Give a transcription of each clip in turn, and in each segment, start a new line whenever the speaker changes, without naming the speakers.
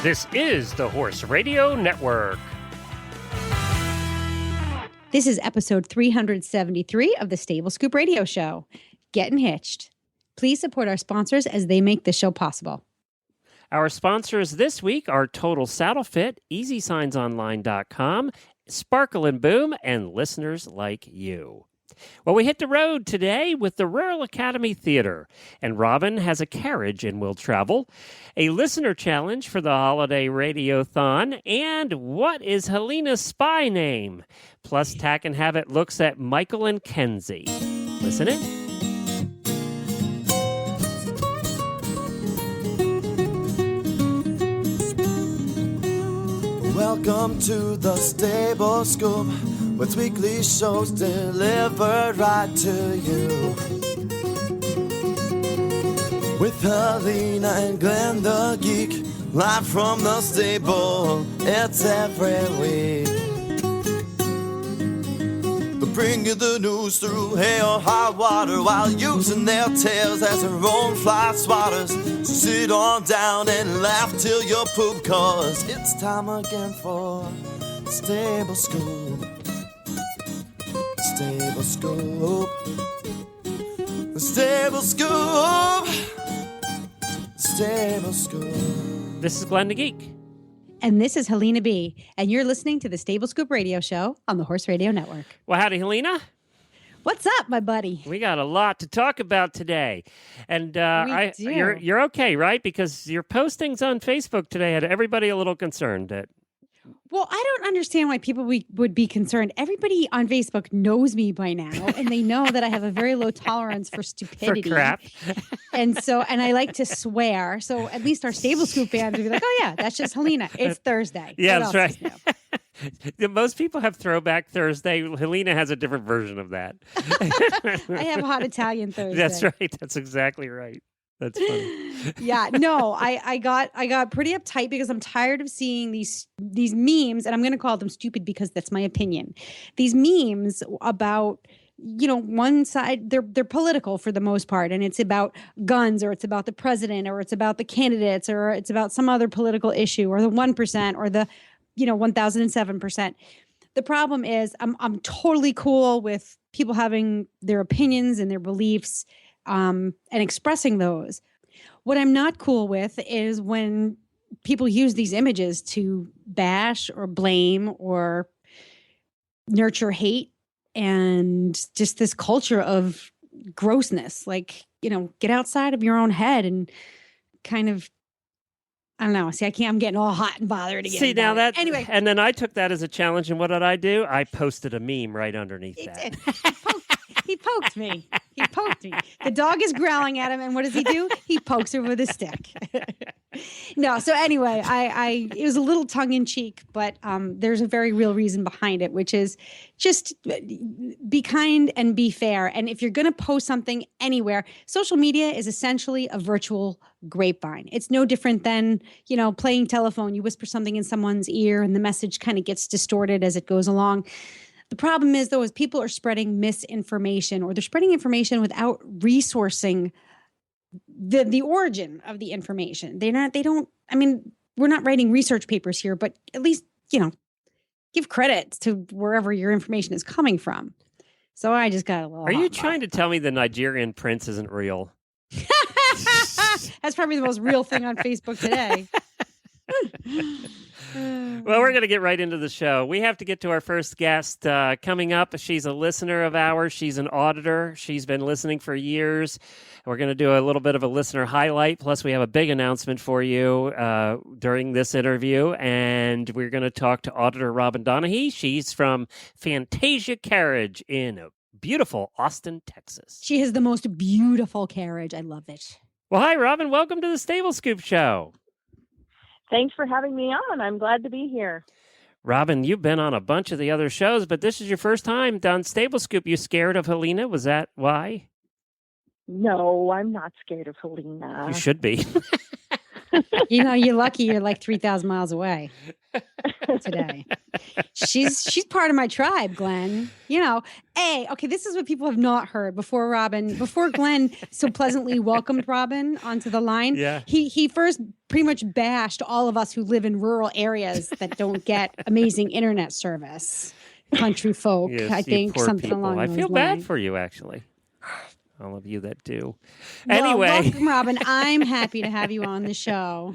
This is the Horse Radio Network.
This is episode 373 of the Stable Scoop Radio Show, Getting Hitched. Please support our sponsors as they make this show possible.
Our sponsors this week are Total Saddle Fit, EasySignsOnline.com, Sparkle and Boom, and listeners like you. Well, we hit the road today with the Rural Academy Theater, and Robin has a carriage and will travel, a listener challenge for the holiday radiothon, and what is Helena's spy name? Plus, Tack and Habit looks at Michael and Kenzie. Listen in.
Welcome to the Stable Scoop, with weekly shows delivered right to you. With Helena and Glenn the Geek, live from the stable, it's every week. They bring you the news through hail or high water, while using their tails as their own fly swatters. So sit on down and laugh till you poop, cause it's time again for Stable Scoop. Stable Scoop. Stable Scoop. Stable Scoop.
This is Glenn the Geek.
And this is Helena B. And you're listening to the Stable Scoop Radio Show on the Horse Radio Network.
Well, howdy, Helena.
What's up, my buddy?
We got a lot to talk about today. And
do.
You're okay, right? Because your postings on Facebook today had everybody a little concerned that...
Well, I don't understand why people would be concerned. Everybody on Facebook knows me by now, and they know that I have a very low tolerance for stupidity.
For crap.
And I like to swear. So at least our Stable Scoop fans would be like, oh, yeah, that's just Helena. It's Thursday.
Yeah,
what
that's
else
right. Most people have Throwback Thursday. Helena has a different version of that.
I have Hot Italian Thursday.
That's right. That's exactly right. That's funny.
Yeah, no, I got pretty uptight because I'm tired of seeing these memes, and I'm going to call them stupid because that's my opinion. These memes about, one side, they're political for the most part, and it's about guns, or it's about the president, or it's about the candidates, or it's about some other political issue, or the 1%, or the 1007%. The problem is I'm totally cool with people having their opinions and their beliefs, and expressing those. What I'm not cool with is when people use these images to bash or blame or nurture hate and just this culture of grossness. Like, get outside of your own head and kind of, I don't know. See, I'm getting all hot and bothered again.
See, now that,
anyway.
And then I took that as a challenge, and what did I do? I posted a meme right underneath that.
He poked me. The dog is growling at him, and what does he do? He pokes her with a stick. No, so anyway, it was a little tongue-in-cheek, but there's a very real reason behind it, which is just be kind and be fair. And if you're going to post something anywhere, social media is essentially a virtual grapevine. It's no different than, playing telephone. You whisper something in someone's ear, and the message kind of gets distorted as it goes along. The problem is, though, is people are spreading misinformation, or they're spreading information without resourcing the origin of the information. We're not writing research papers here, but at least, give credit to wherever your information is coming from. So I just got a little...
Are you trying to tell me the Nigerian prince isn't real?
That's probably the most real thing on Facebook today.
Well, we're going to get right into the show. We have to get to our first guest coming up. She's a listener of ours. She's an auditor. She's been listening for years. We're going to do a little bit of a listener highlight. Plus, we have a big announcement for you during this interview. And we're going to talk to Auditor Robin Donahue. She's from Fantasia Carriage in beautiful Austin, Texas.
She has the most beautiful carriage. I love it.
Well, hi, Robin. Welcome to the Stable Scoop Show.
Thanks for having me on. I'm glad to be here.
Robin, you've been on a bunch of the other shows, but this is your first time on Stable Scoop. You scared of Helena? Was that why?
No, I'm not scared of Helena.
You should be.
You know, you're lucky you're like 3,000 miles away today. She's part of my tribe, Glenn. You know, okay, this is what people have not heard before Glenn so pleasantly welcomed Robin onto the line.
Yeah.
He first pretty much bashed all of us who live in rural areas that don't get amazing internet service. Country folk,
Yes,
I
you
think,
poor
something
people.
along
I
those
feel
lines.
bad for you, actually. All of you that do.
Well,
Anyway,
welcome, Robin. I'm happy to have you on the show.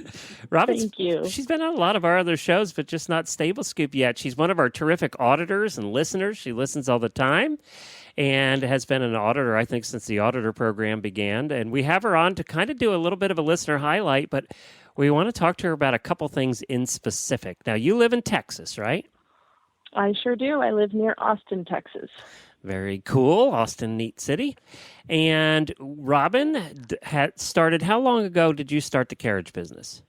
Robin's,
Thank you.
she's been on a lot of our other shows, but just not Stable Scoop yet. She's one of our terrific auditors and listeners. She listens all the time and has been an auditor, I think, since the auditor program began. And we have her on to kind of do a little bit of a listener highlight, but we want to talk to her about a couple things in specific. Now, you live in Texas, right?
I sure do. I live near Austin, Texas.
Very cool. Austin, neat city. And Robin had started, how long ago did you start the carriage business?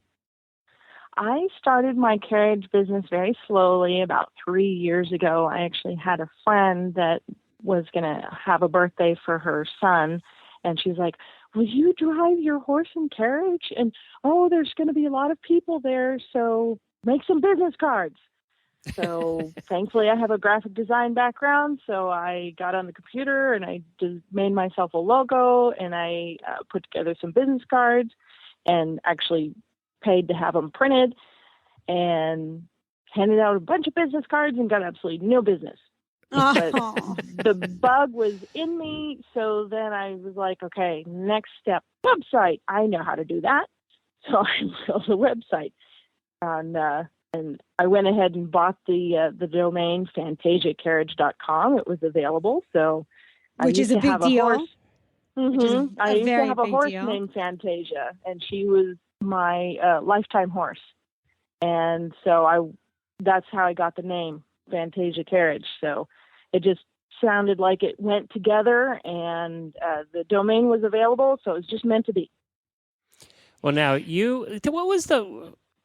I started my carriage business very slowly about 3 years ago. I actually had a friend that was going to have a birthday for her son, and she's like, will you drive your horse and carriage? And, oh, there's going to be a lot of people there, so make some business cards. So thankfully I have a graphic design background, so I got on the computer and I just made myself a logo, and I put together some business cards and actually paid to have them printed and handed out a bunch of business cards and got absolutely no business. But
Oh.
the bug was in me, so then I was like, okay, next step, website. I know how to do that. So I built a website. And I went ahead and bought the domain FantasiaCarriage.com. It was available, so
Which
I
is
used
a
to
big
have
deal.
A horse.
Which is
Mhm. I
a
used
very
to have a
big
horse
deal.
named Fantasia, and she was my lifetime horse. And so that's how I got the name Fantasia Carriage. So it just sounded like it went together, and the domain was available, so it was just meant to be.
Well, now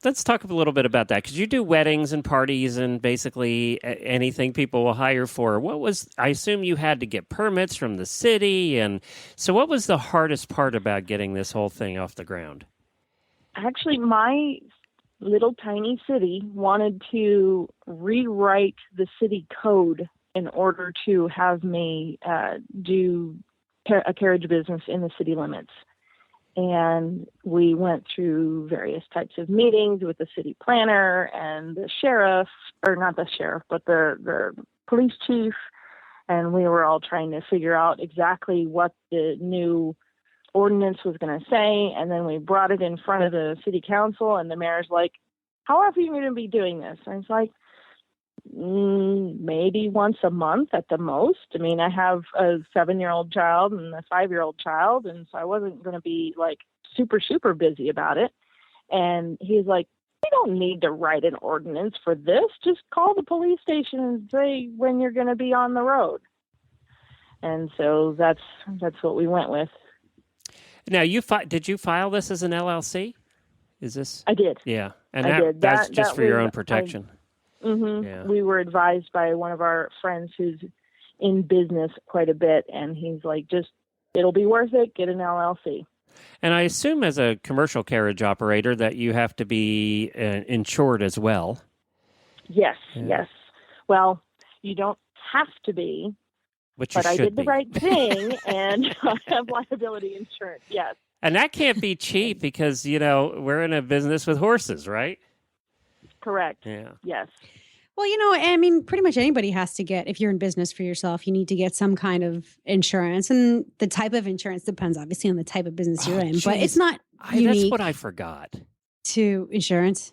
let's talk a little bit about that, because you do weddings and parties and basically anything people will hire for. I assume you had to get permits from the city. And so what was the hardest part about getting this whole thing off the ground?
Actually, my little tiny city wanted to rewrite the city code in order to have me do a carriage business in the city limits. And we went through various types of meetings with the city planner and the sheriff, or not the sheriff, but the police chief. And we were all trying to figure out exactly what the new ordinance was going to say. And then we brought it in front of the city council, and the mayor's like, how often are you going to be doing this? And I was like, maybe once a month at the most. I mean, I have a 7-year-old child and a 5-year-old child, and so I wasn't going to be like super, super busy about it. And he's like, you don't need to write an ordinance for this. Just call the police station and say when you're going to be on the road. And so that's what we went with.
Now, did you file this as an LLC? Is this?
I did.
Yeah. And
I did.
that's just
that
for your
was-
own protection. Yeah.
We were advised by one of our friends who's in business quite a bit, and he's like, it'll be worth it. Get an LLC.
And I assume as a commercial carriage operator that you have to be insured as well.
Yes,
Yeah.
yes. Well, you don't have to be,
Which you
but I
should
did the
be.
right thing, and I have liability insurance. Yes.
And that can't be cheap because, we're in a business with horses, right?
Correct.
Yeah.
Yes.
Well, I mean, pretty much anybody has to get, if you're in business for yourself, you need to get some kind of insurance. And the type of insurance depends obviously on the type of business you're in, but it's
geez.
not
That's
unique
what I forgot.
to insurance.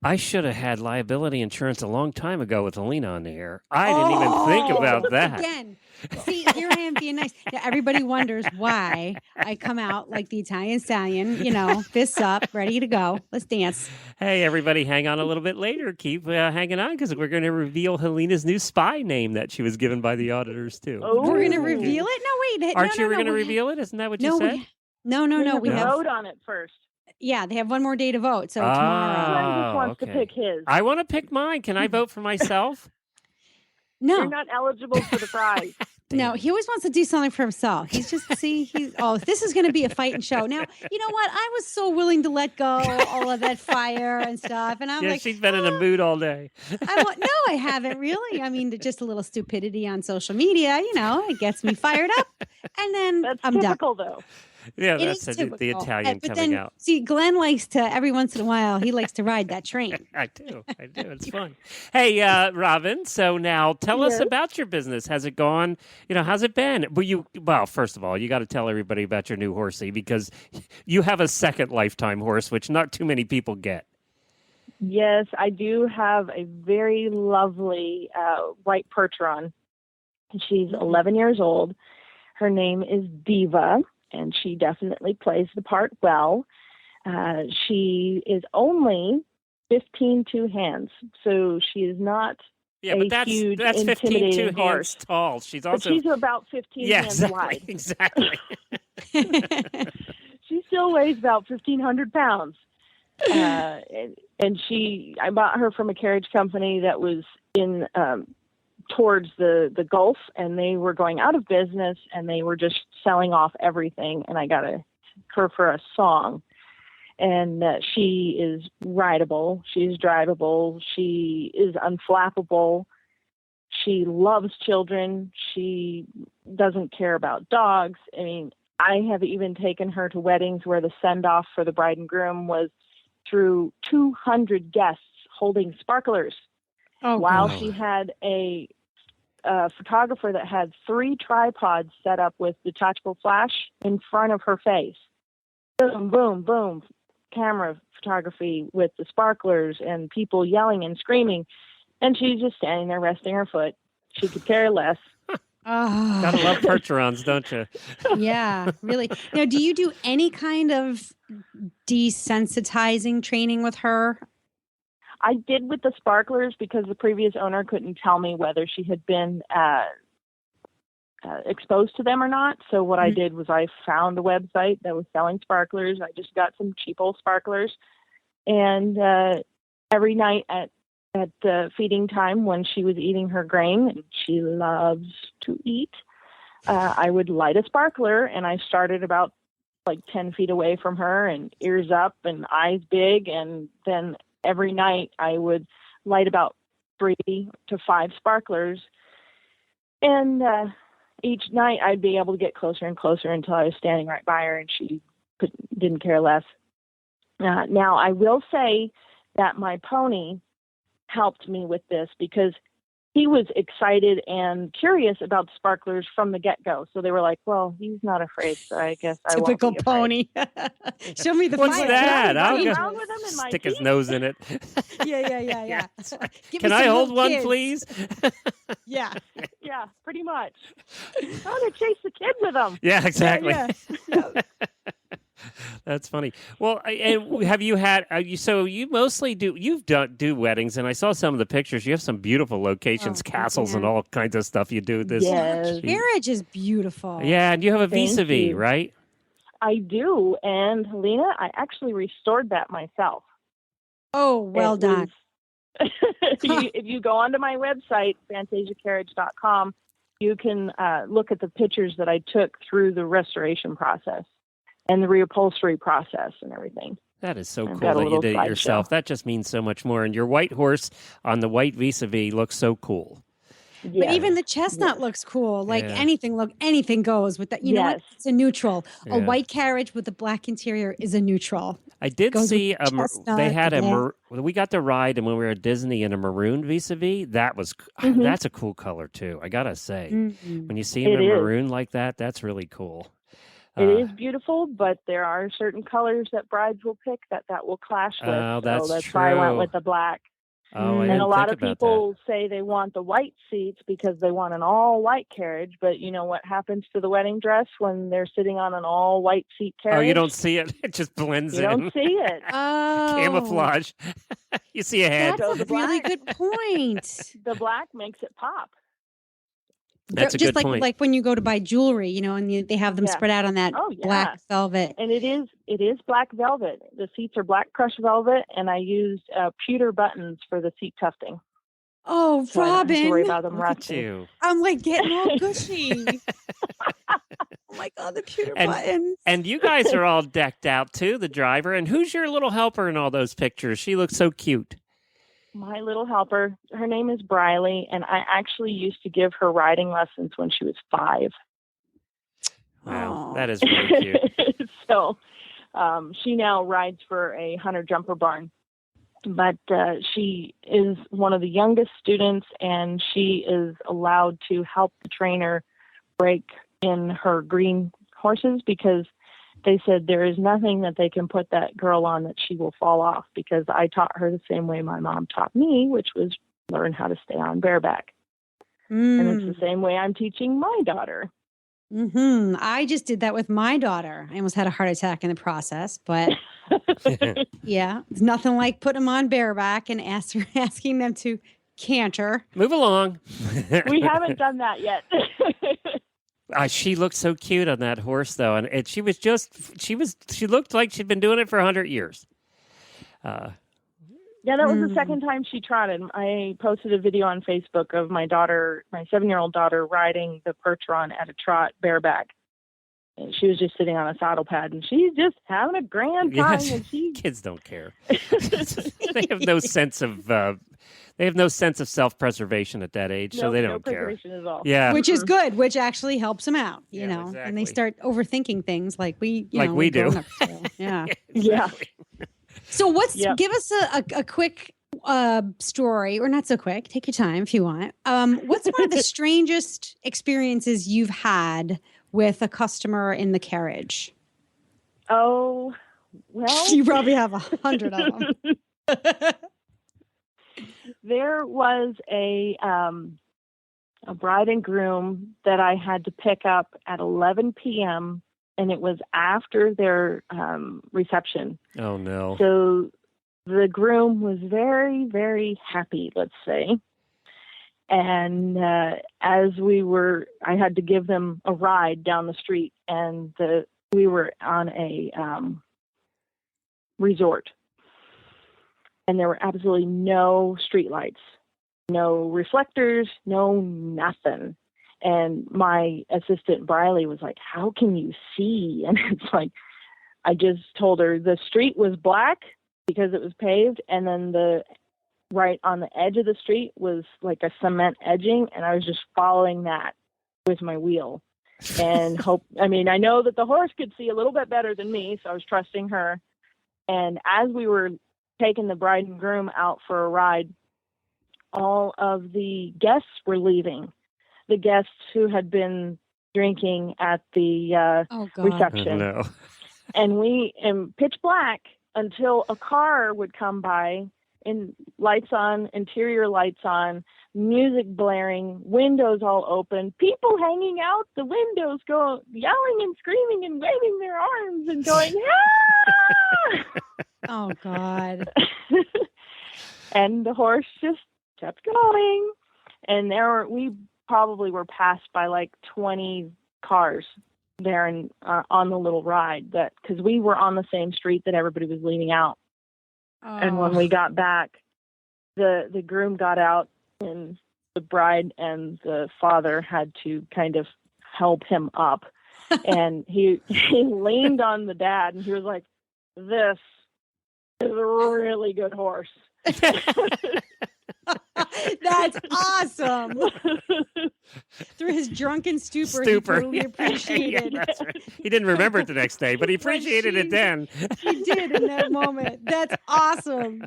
I should have had liability insurance a long time ago with Alina on the air. I didn't even think about that.
Again, see, here I am being nice. Now, everybody wonders why I come out like the Italian stallion, fists up, ready to go. Let's dance.
Hey, everybody, hang on a little bit later. Keep hanging on because we're going to reveal Helena's new spy name that she was given by the auditors, too.
Oh.
We're going to reveal it? No, wait.
Aren't you
going to
reveal it? Isn't that what you
No,
said?
no. We
have to
have,
vote on it first.
yeah, they have one more day to vote. So tomorrow.
Glenn just wants
okay.
to pick his.
I want to pick mine. Can I vote for myself?
No.
You're not eligible for the prize.
No, he always wants to do something for himself. He's just this is going to be a fighting show. Now, you know what? I was so willing to let go all of that fire and stuff, and I'm
Yeah,
like,
she's been in a mood all day.
no, I haven't really. I mean, just a little stupidity on social media, it gets me fired up, and then
That's
I'm done.
typical, though.
Yeah,
It
that's
is
the
typical.
Italian
But
coming
then,
out.
see, Glenn likes to every once in a while. He likes to ride that train.
I do. It's fun. Hey, Robin. So now tell us
Yes.
about your business. Has it gone? How's it been? Well, first of all, you got to tell everybody about your new horsey because you have a second lifetime horse, which not too many people get.
Yes, I do have a very lovely white Percheron. She's 11 years old. Her name is Diva, and she definitely plays the part well. She is only 15 two hands, so she is not
Yeah,
a
but that's
huge,
15
intimidating
two
horse.
hands tall. She's
But
also
she's about 15
yeah,
hands wide.
exactly.
She still weighs about 1,500 pounds. And I bought her from a carriage company that was in towards the Gulf, and they were going out of business, and they were just selling off everything. And I got her for a song, and she is rideable, she's drivable, she is unflappable. She loves children. She doesn't care about dogs. I mean, I have even taken her to weddings where the send-off for the bride and groom was through 200 guests holding sparklers, while
God.
she had a photographer that had 3 tripods set up with detachable flash in front of her face. Boom, boom, boom, camera photography with the sparklers and people yelling and screaming. And she's just standing there resting her foot. She could care less.
Oh,
Gotta love Percherons, don't you?
yeah, really. Now, do you do any kind of desensitizing training with her?
I did with the sparklers because the previous owner couldn't tell me whether she had been exposed to them or not. So what I did was I found a website that was selling sparklers. I just got some cheap old sparklers. And every night at feeding time when she was eating her grain, and she loves to eat, I would light a sparkler, and I started about like 10 feet away from her and ears up and eyes big. And then every night I would light about 3 to 5 sparklers. And each night I'd be able to get closer and closer until I was standing right by her and she didn't care less. Now, I will say that my pony helped me with this because he was excited and curious about the sparklers from the get-go. So they were like, well, he's not afraid, so I guess I won't
Typical
be afraid.
pony. Show me the
What's
fire.
that? I'll
Running
go
around with him in my
stick his
teeth.
nose in it.
Yeah. Give
Can
me
I
some
hold
little
one,
kids.
please?
Yeah.
Yeah, pretty much. I want to chase the kid with him.
Yeah, exactly.
Yeah.
That's funny. Well, and have you had? So you mostly do weddings, and I saw some of the pictures. You have some beautiful locations,
Oh,
castles, and
yeah.
all kinds of stuff. You do this.
Yes.
Marriage is beautiful.
Yeah, and you have a
Thank
vis-a-vis,
you.
right?
I do. And Helena, I actually restored that myself.
Oh, well
It
done.
was- if you go onto my website, fantasiacarriage.com, you can look at the pictures that I took through the restoration process and the reupholstery process and everything.
That is so
I've
cool
got a
that you
little
did it
slideshow.
yourself. That just means so much more. And your white horse on the white vis-a-vis looks so cool.
But
Yes.
even the chestnut looks cool. Like
Yeah.
anything goes with that. You know what?
Yes.
It's a neutral. A
Yeah.
white carriage with a black interior is a neutral.
I did
Goes with
see
the chestnut,
they had
the
we got to ride, and when we were at Disney in a maroon vis-a-vis, that was
Mhm.
that's a cool color too. I gotta say,
Mm.
when you see him
It
in
is.
maroon like that, that's really cool.
It is beautiful, but there are certain colors that brides will pick that will clash with.
Oh, that's
so that's why I went
true.
with the black.
Oh, I
And
didn't
a lot
think
of
about
people say they want the white seats because they want an all white carriage. But you know what happens to the wedding dress when they're sitting on an all white seat
that.
carriage?
Oh, you don't see it; it just blends
You
in.
don't see it.
Oh,
Camouflage. You see a head.
That's
So
a
the
really
black-
good point.
The black makes it pop.
That's a
Just
good point.
like when you go to buy jewelry, and they have them
Yeah.
spread out on that
Oh, yeah.
black velvet.
And it is black velvet. The seats are black crushed velvet, and I used pewter buttons for the seat tufting.
Oh,
So I don't have to worry
Robin.
about them
Look at
rusting.
you.
I'm like getting all gushy. Oh my God, the pewter
And-
buttons.
And you guys are all decked out too, the driver. And who's your little helper in all those pictures? She looks so cute.
My little helper, her name is Briley, and I actually used to give her riding lessons when she was 5.
Wow,
Aw.
that is really cute.
So she now rides for a Hunter Jumper Barn. But she is one of the youngest students, and she is allowed to help the trainer break in her green horses because they said there is nothing that they can put that girl on that she will fall off, because I taught her the same way my mom taught me, which was learn how to stay on bareback. And it's the same way I'm teaching my daughter.
I just did that with my daughter. I almost had a heart attack in the process, but yeah, it's nothing like putting them on bareback and asking them to canter.
Move along.
We haven't done that yet.
She looked so cute on that horse, though, and she looked like she'd been doing it for 100 years.
Yeah, that was the second time she trotted. I posted a video on Facebook of my daughter, my 7-year-old daughter, riding the Percheron at a trot bareback. And she was just sitting on a saddle pad, and she's just having a grand time.
Yes,
And she,
kids don't care. They have no sense of self-preservation at that age, so they
no
don't care.
preparation at all.
Yeah,
Which is good, which actually helps them out, you
Yeah,
know, and they
exactly.
start overthinking things like we
we do.
grown-ups do. Yeah.
Yeah.
So
Yep.
give us a quick story, or not so quick, take your time if you want. What's one of the strangest experiences you've had with a customer in the carriage?
Oh, well.
You probably have 100 of them.
There was a bride and groom that I had to pick up at 11 p.m., and it was after their reception.
Oh no.
So the groom was very, very happy, let's say. And as I had to give them a ride down the street, and we were on a resort. And there were absolutely no streetlights, no reflectors, no nothing. And my assistant, Briley, was like, how can you see? And it's like, I just told her the street was black because it was paved. And then right on the edge of the street was like a cement edging. And I was just following that with my wheel. And I know that the horse could see a little bit better than me. So I was trusting her. And as we were taking the bride and groom out for a ride, all of the guests were leaving. The guests who had been drinking at the
Oh, God.
reception.
Oh, no.
And we in pitch black until a car would come by, and lights on, interior lights on, music blaring, windows all open, people hanging out the windows, go yelling and screaming and waving their arms and going, ah!
Oh, God.
And the horse just kept going. And we probably were passed by like 20 cars there on the little ride, because we were on the same street that everybody was leaving out. And when we got back, the groom got out, and the bride and the father had to kind of help him up. And he leaned on the dad, and he was like, this is a really good horse.
That's awesome. Through his drunken stupor. He totally appreciated.
Yeah, that's right. He didn't remember it the next day, but he appreciated it then.
He did in that moment. That's awesome.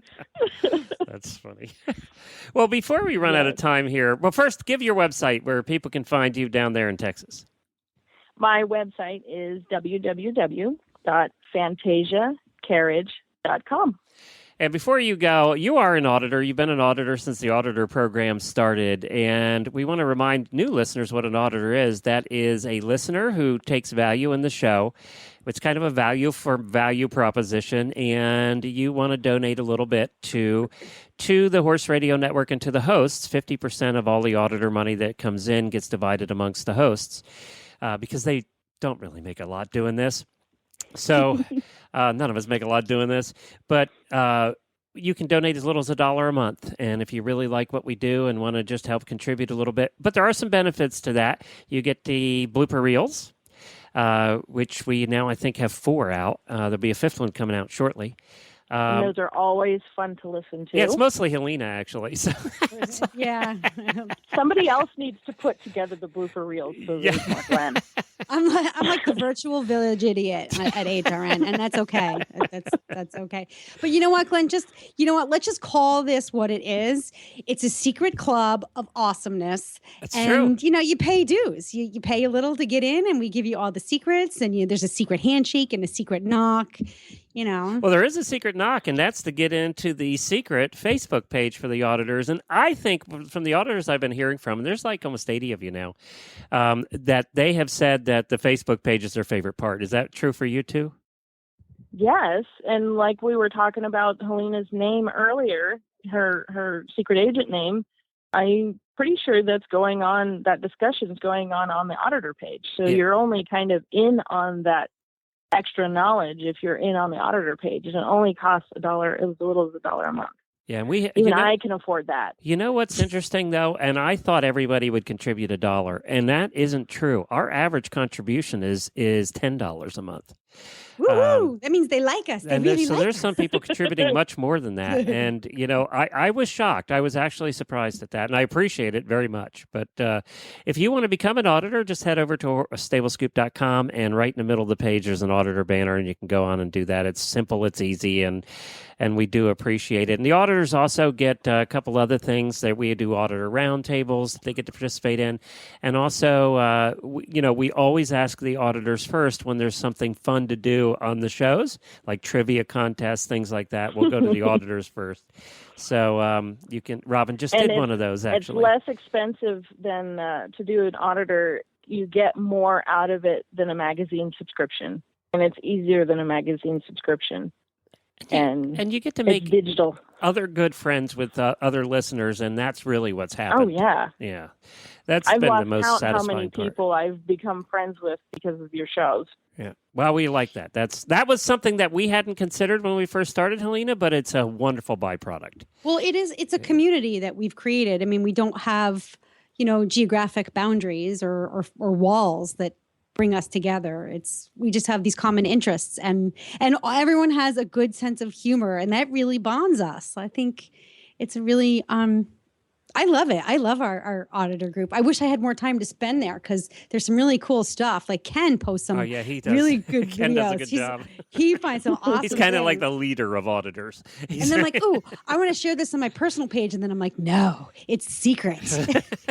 That's funny. Well, before we run out of time here, well, first, give your website where people can find you down there in Texas.
My website is www.fantasiacarriage.com.
And before you go, you are an auditor. You've been an auditor since the auditor program started. And we want to remind new listeners what an auditor is. That is a listener who takes value in the show. It's kind of a value for value proposition. And you want to donate a little bit to the Horse Radio Network and to the hosts. 50% of all the auditor money that comes in gets divided amongst the hosts because they don't really make a lot doing this. So none of us make a lot doing this, but you can donate as little as $1 a month. And if you really like what we do and want to just help contribute a little bit, but there are some benefits to that. You get the blooper reels, which we now I think have 4 out. There'll be a 5th one coming out shortly.
And those are always fun to listen to.
Yeah, it's mostly Helena, actually. So.
Yeah.
Somebody else needs to put together the blooper reels so there's more Glenn.
I'm like the virtual village idiot at HRN, and that's okay. That's okay. But you know what, Glenn? Let's just call this what it is. It's a secret club of awesomeness.
That's
and
true.
you pay dues. You pay a little to get in, and we give you all the secrets. And there's a secret handshake and a secret knock.
Well, there is a secret knock, and that's to get into the secret Facebook page for the auditors. And I think from the auditors I've been hearing from, and there's like almost 80 of you now, that they have said that the Facebook page is their favorite part. Is that true for you too?
Yes, and like we were talking about Helena's name earlier, her secret agent name, I'm pretty sure that discussion is going on the auditor page. So you're only kind of in on that extra knowledge if you're in on the auditor page. It only costs $1, as little as $1 a month.
Yeah, and
I can afford that.
You know what's interesting though, and I thought everybody would contribute $1, and that isn't true. Our average contribution is $10 a month.
Woo! That means they like us.
There's some people contributing much more than that, and I was shocked. I was actually surprised at that, and I appreciate it very much. But if you want to become an auditor, just head over to stablescoop.com, and right in the middle of the page there's an auditor banner, and you can go on and do that. It's simple, it's easy, and we do appreciate it. And the auditors also get a couple other things that we do auditor roundtables that they get to participate in, and also we always ask the auditors first when there's something fun to do on the shows, like trivia contests, things like that. We'll go to the auditors first. So you can, Robin just did one of those, actually.
It's less expensive than to do an auditor. You get more out of it than a magazine subscription, and it's easier than a magazine subscription. And
you get to make
digital
other good friends with other listeners, and that's really what's happened.
Oh, yeah.
Yeah. That's
I've
been
lost
the most
count
satisfying
how many
part.
people I've become friends with because of your shows.
Yeah. Well, we like that. That was something that we hadn't considered when we first started, Helena, but it's a wonderful byproduct.
Well, it's a community that we've created. I mean, we don't have, geographic boundaries or walls that bring us together. We just have these common interests, and everyone has a good sense of humor, and that really bonds us. I think it's really I love it. I love our auditor group. I wish I had more time to spend there because there's some really cool stuff. Like Ken posts some
he does.
really good
Ken
videos.
does a good job.
He finds some awesome
He's kind of like
things.
the leader of auditors.
And then like, oh, I want to share this on my personal page. And then I'm like, no, it's secret.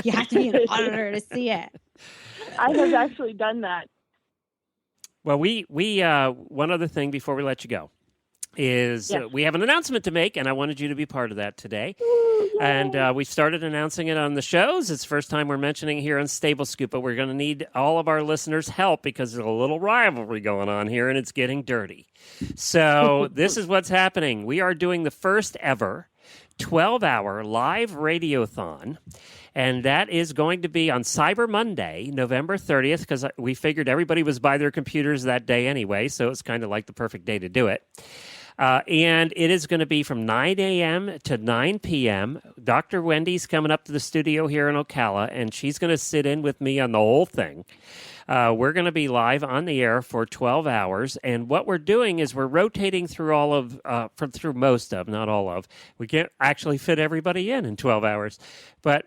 You have to be an auditor to see it.
I have actually done that.
Well, we one other thing before we let you go is we have an announcement to make, and I wanted you to be part of that today. And we started announcing it on the shows. It's the first time we're mentioning it here on Stable Scoop, but we're going to need all of our listeners' help because there's a little rivalry going on here, and it's getting dirty. So this is what's happening. We are doing the first ever 12-hour live radiothon, and that is going to be on Cyber Monday, November 30th, because we figured everybody was by their computers that day anyway, so it's kind of like the perfect day to do it. And it is going to be from 9 a.m. to 9 p.m. Dr. Wendy's coming up to the studio here in Ocala, and she's going to sit in with me on the whole thing. We're going to be live on the air for 12 hours, and what we're doing is we're rotating through through most of, not all of. We can't actually fit everybody in 12 hours, but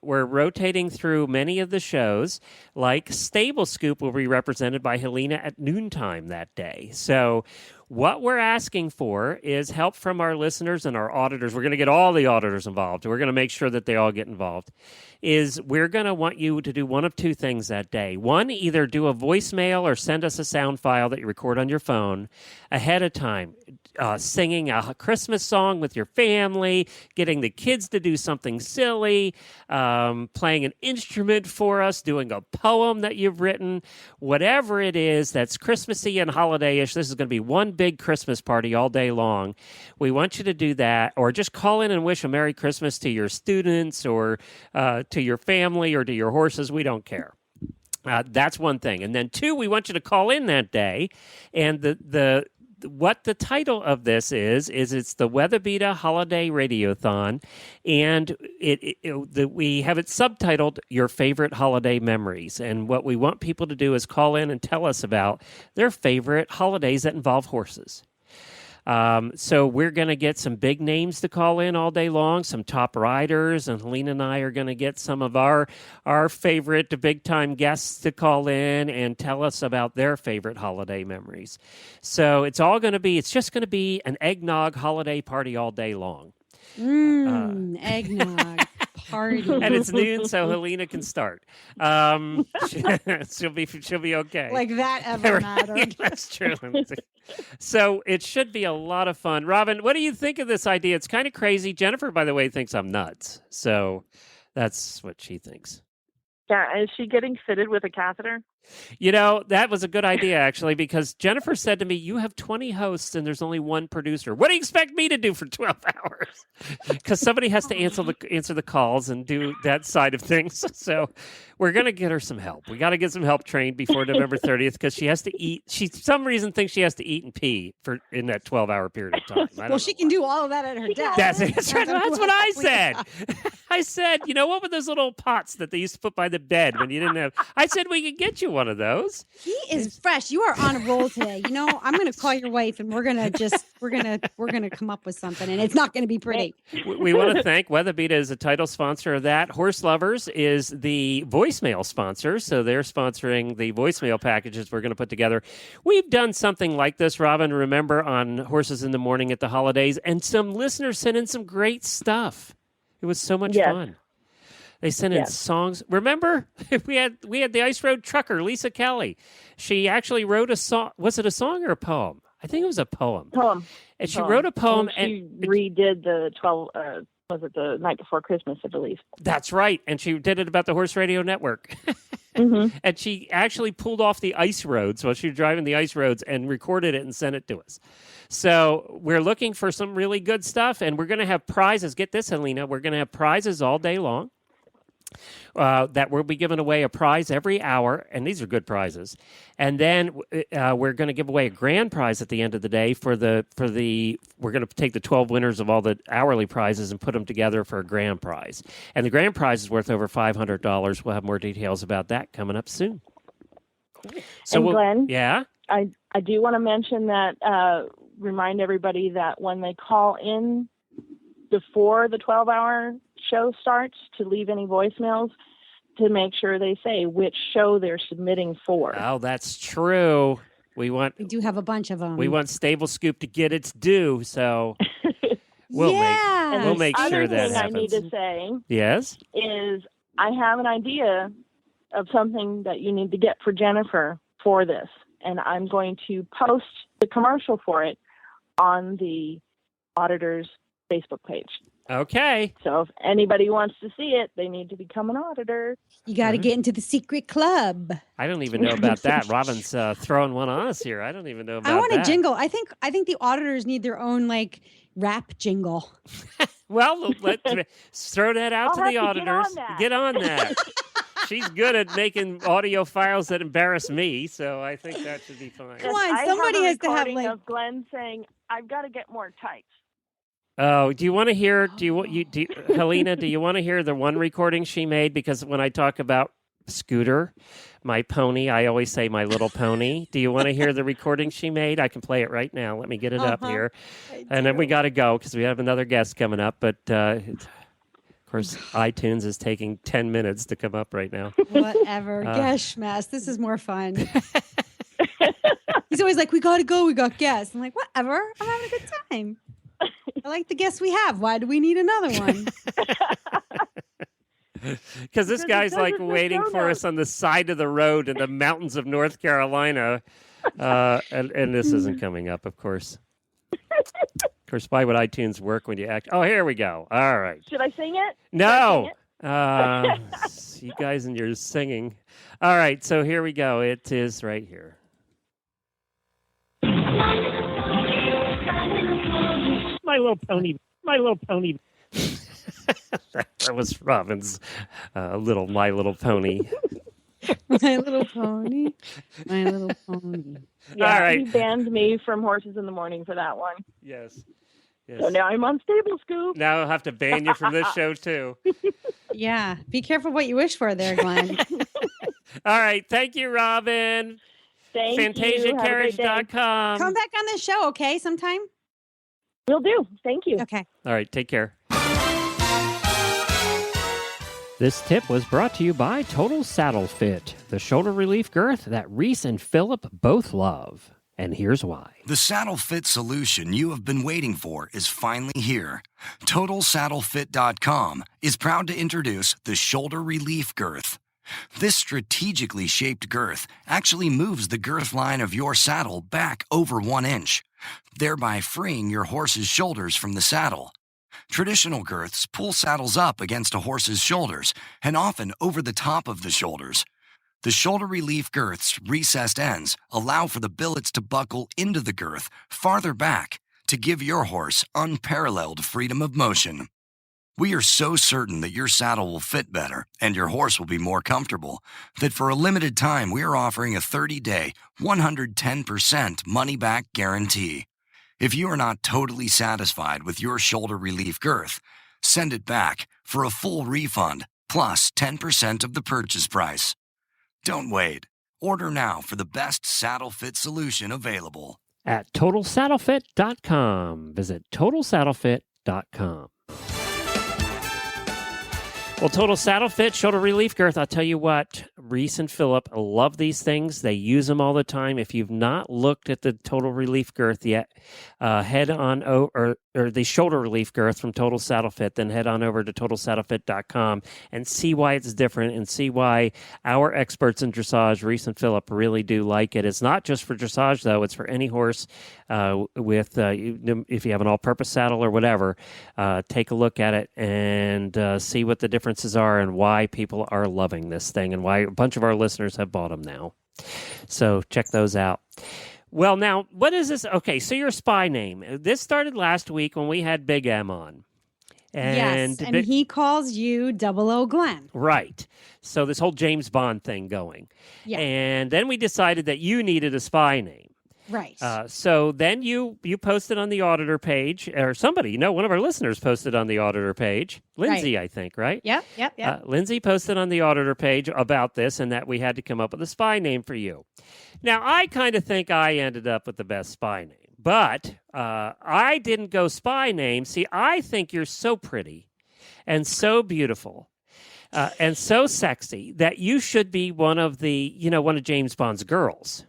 we're rotating through many of the shows. Like Stable Scoop will be represented by Helena at noontime that day. So what we're asking for is help from our listeners and our auditors. We're going to get all the auditors involved. We're going to make sure that they all get involved. We're going to want you to do one of two things that day. One, either do a voicemail or send us a sound file that you record on your phone ahead of time, singing a Christmas song with your family, getting the kids to do something silly, playing an instrument for us, doing a poem that you've written, whatever it is that's Christmassy and holiday-ish. This is going to be one big Christmas party all day long. We want you to do that, or just call in and wish a Merry Christmas to your students or to your family or to your horses. We don't care. That's one thing. And then two, we want you to call in that day, and the what the title of this is it's the WeatherBeeta Holiday Radiothon, and we have it subtitled Your Favorite Holiday Memories. And what we want people to do is call in and tell us about their favorite holidays that involve horses. So we're going to get some big names to call in all day long, some top riders, and Helena and I are going to get some of our favorite big-time guests to call in and tell us about their favorite holiday memories. So it's just going to be an eggnog holiday party all day long.
Eggnog party.
And it's noon, so Helena can start. She'll be okay.
Like that ever mattered.
That's true. So it should be a lot of fun. Robin, what do you think of this idea? It's kind of crazy. Jennifer, by the way, thinks I'm nuts. So that's what she thinks.
Yeah, is she getting fitted with a catheter?
That was a good idea, actually, because Jennifer said to me, you have 20 hosts and there's only one producer. What do you expect me to do for 12 hours? Because somebody has to answer the calls and do that side of things. So we're going to get her some help. We got to get some help trained before November 30th because she has to eat. She, for some reason, thinks she has to eat and pee in that 12-hour period of time.
Well, she can do all of that at her desk.
That's right. That's what I said. I said, what were those little pots that they used to put by the bed when you didn't have? I said, we could get you one of those.
He is fresh. You are on a roll today. I'm going to call your wife and we're going to come up with something, and it's not going to be pretty.
We want to thank WeatherBeeta as a title sponsor of that. Horse Lovers is the voicemail sponsor, so they're sponsoring the voicemail packages we're going to put together. We've done something like this, Robin, remember, on Horses in the Morning at the holidays, and some listeners sent in some great stuff. It was so much fun. They sent in songs. Remember, we had the Ice Road trucker, Lisa Kelly. She actually wrote a song. Was it a song or a poem? I think it was a poem. And she wrote a poem.
And she redid the 12, was it the night before Christmas, I believe?
That's right. And she did it about the Horse Radio Network. And she actually pulled off the ice roads while she was driving the ice roads and recorded it and sent it to us. So we're looking for some really good stuff, and we're going to have prizes. Get this, Helena. We're going to have prizes all day long. That we'll be giving away a prize every hour, and these are good prizes. And then we're going to give away a grand prize at the end of the day we're going to take the 12 winners of all the hourly prizes and put them together for a grand prize. And the grand prize is worth over $500. We'll have more details about that coming up soon. So,
Glenn,
yeah,
I do want to mention that. Remind everybody that when they call in before the 12-hour show starts, to leave any voicemails, to make sure they say which show they're submitting for.
Oh, that's true. We do
have a bunch of them.
We want Stable Scoop to get its due, so we'll make sure that happens.
I need to say,
yes,
is I have an idea of something that you need to get for Jennifer for this, and I'm going to post the commercial for it on the auditor's Facebook page.
Okay.
So if anybody wants to see it, they need to become an auditor.
You got to get into the secret club.
I don't even know about that. Robin's throwing one on us here. I don't even know about that.
I want a jingle. I think the auditors need their own rap jingle.
Well, let's throw that out to the auditors. Get on that. She's good at making audio files that embarrass me, so I think that should be fine.
Come on, somebody has to have
of Glenn saying, "I've got to get more tights."
Oh, do you want to hear? Helena? Do you want to hear the one recording she made? Because when I talk about Scooter, my pony, I always say my little pony. Do you want to hear the recording she made? I can play it right now. Let me get it up here, and then we got to go because we have another guest coming up. But of course, iTunes is taking 10 minutes to come up right now.
Whatever. Gosh, mess. This is more fun. He's always like, "We got to go. We got guests." I'm like, "Whatever. I'm having a good time. I like the guests we have. Why do we need another one?"
Because this guy's waiting for us on the side of the road in the mountains of North Carolina. And this isn't coming up, of course. Of course, why would iTunes work when you act? Oh, here we go. All right.
Should I sing it?
No. You guys and your singing. All right, so here we go. It is right here.
My Little Pony. My Little Pony.
That was Robin's My Little Pony
My Little Pony. My Little Pony.
Yeah,
All right.
he banned me from Horses in the Morning for that one.
Yes.
So now I'm on Stable Scoop.
Now I'll have to ban you from this show too.
Yeah. Be careful what you wish for there, Glenn.
All right. Thank you, Robin.
Thank you. Have a great day.
FantasiaCarriage.com.
Come back on the show, okay, sometime?
Will do. Thank you.
Okay.
All right. Take care. This tip was brought to you by Total Saddle Fit, the shoulder relief girth that Reese and Philip both love. And here's why.
The saddle fit solution you have been waiting for is finally here. TotalSaddleFit.com is proud to introduce the Shoulder Relief Girth. This strategically shaped girth actually moves the girth line of your saddle back over 1 inch, thereby freeing your horse's shoulders from the saddle. Traditional girths pull saddles up against a horse's shoulders and often over the top of the shoulders. The shoulder relief girth's recessed ends allow for the billets to buckle into the girth farther back to give your horse unparalleled freedom of motion. We are so certain that your saddle will fit better and your horse will be more comfortable that for a limited time we are offering a 30-day, 110% money-back guarantee. If you are not totally satisfied with your shoulder relief girth, send it back for a full refund plus 10% of the purchase price. Don't wait. Order now for the best saddle fit solution available.
At TotalSaddleFit.com. Visit TotalSaddleFit.com. Well, Total Saddle Fit, shoulder relief girth. I'll tell you what, Reese and Philip love these things. They use them all the time. If you've not looked at the Total Relief Girth yet, head on or the shoulder relief girth from Total Saddle Fit, then head on over to TotalSaddleFit.com and see why it's different and see why our experts in dressage, Reese and Philip, really do like it. It's not just for dressage, though. It's for any horse if you have an all-purpose saddle or whatever. Take a look at it and see what the differences are and why people are loving this thing and why a bunch of our listeners have bought them now. So check those out. Well, now, what is this? Okay, so your spy name. This started last week when we had Big M on.
Yes, and he calls you 00 Glenn.
Right. So this whole James Bond thing going.
Yeah.
And then we decided that you needed a spy name.
Right.
So then you posted on the auditor page, or somebody, one of our listeners posted on the auditor page. Lindsay,
Right.
I think, right?
Yep.
Lindsay posted on the auditor page about this and that we had to come up with a spy name for you. Now, I kind of think I ended up with the best spy name, but I didn't go spy name. See, I think you're so pretty and so beautiful and so sexy that you should be one of James Bond's girls.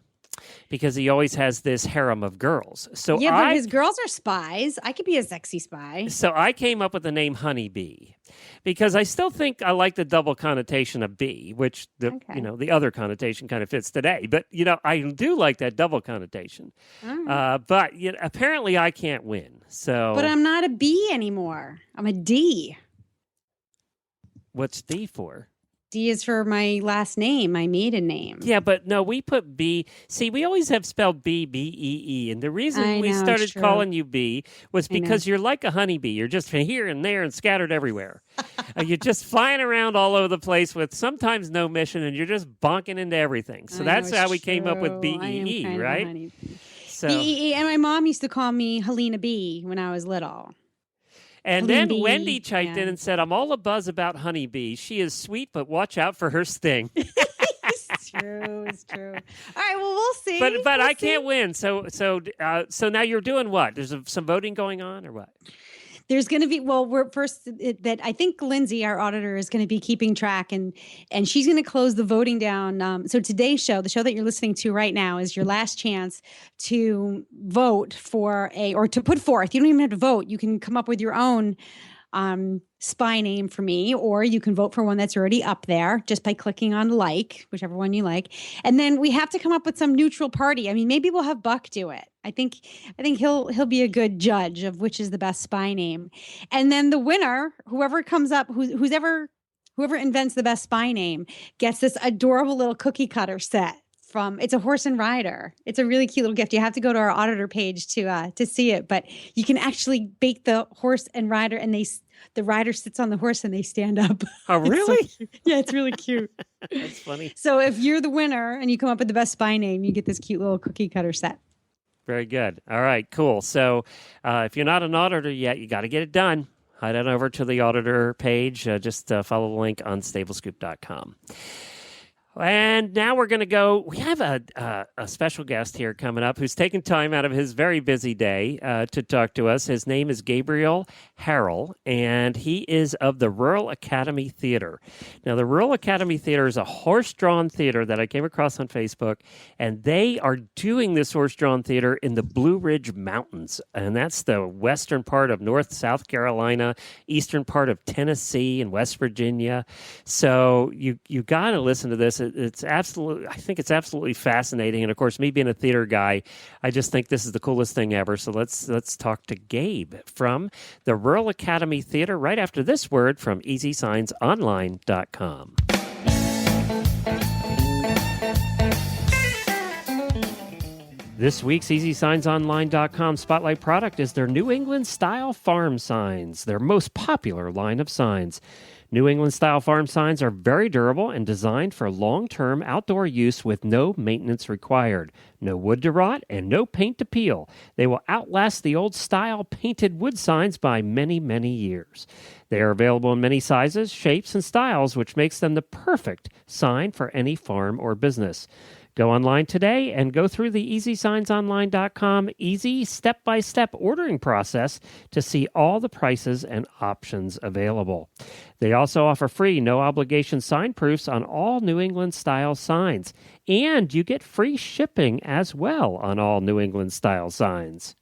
Because he always has this harem of girls. So
yeah, but his girls are spies. I could be a sexy spy.
So I came up with the name Honeybee because I still think I like the double connotation of bee, which the other connotation kind of fits today. But I do like that double connotation. But apparently I can't win. So,
but I'm not a B anymore. I'm a D.
What's D for?
D is for my last name, my maiden name.
Yeah, but no, we put B. See, we always have spelled B, B-E-E. And the reason we started calling you B was because you're like a honeybee. You're just here and there and scattered everywhere. You're just flying around all over the place with sometimes no mission, and you're just bonking into everything. So that's how we came up with B-E-E, right? So,
B-E-E. And my mom used to call me Helena B when I was little.
And then Wendy chimed in and said, I'm all abuzz about Honeybee. She is sweet, but watch out for her sting.
It's true. All right, well, we'll see.
But I can't win. So now you're doing what? There's some voting going on or what?
There's going to be, that I think Lindsay, our auditor, is going to be keeping track and she's going to close the voting down. So today's show, the show that you're listening to right now, is your last chance to vote or to put forth. You don't even have to vote. You can come up with your own spy name for me, or you can vote for one that's already up there just by clicking on like, whichever one you like. And then we have to come up with some neutral party. I mean, maybe we'll have Buck do it. I think he'll be a good judge of which is the best spy name. And then the winner, whoever comes up, whoever invents the best spy name, gets this adorable little cookie cutter set. from, it's a horse and rider. It's a really cute little gift. You have to go to our auditor page to see it, but you can actually bake the horse and rider, and the rider sits on the horse and they stand up.
Oh,
It's so
really?
cute. Yeah, it's really cute.
That's funny.
So if you're the winner and you come up with the best spy name, you get this cute little cookie cutter set.
Very good. All right, cool. So if you're not an auditor yet, you got to get it done. Head on over to the auditor page. Just follow the link on stablescoop.com. And now we're going to go. We have a special guest here coming up who's taking time out of his very busy day to talk to us. His name is Gabriel Harrell, and he is of the Rural Academy Theater. Now, the Rural Academy Theater is a horse-drawn theater that I came across on Facebook, and they are doing this horse-drawn theater in the Blue Ridge Mountains, and that's the western part of South Carolina, eastern part of Tennessee and West Virginia. So you got to listen to this. It's absolutely, I think it's absolutely fascinating. And of course, me being a theater guy, I just think this is the coolest thing ever. So let's talk to Gabe from the Rural Academy Theater right after this word from EasySignsOnline.com. This week's EasySignsOnline.com spotlight product is their New England Style Farm Signs, their most popular line of signs. New England Style Farm Signs are very durable and designed for long-term outdoor use with no maintenance required, no wood to rot, and no paint to peel. They will outlast the old style painted wood signs by many, many years. They are available in many sizes, shapes, and styles, which makes them the perfect sign for any farm or business. Go online today and go through the EasySignsOnline.com easy step-by-step ordering process to see all the prices and options available. They also offer free, no-obligation sign proofs on all New England-style signs, and you get free shipping as well on all New England-style signs.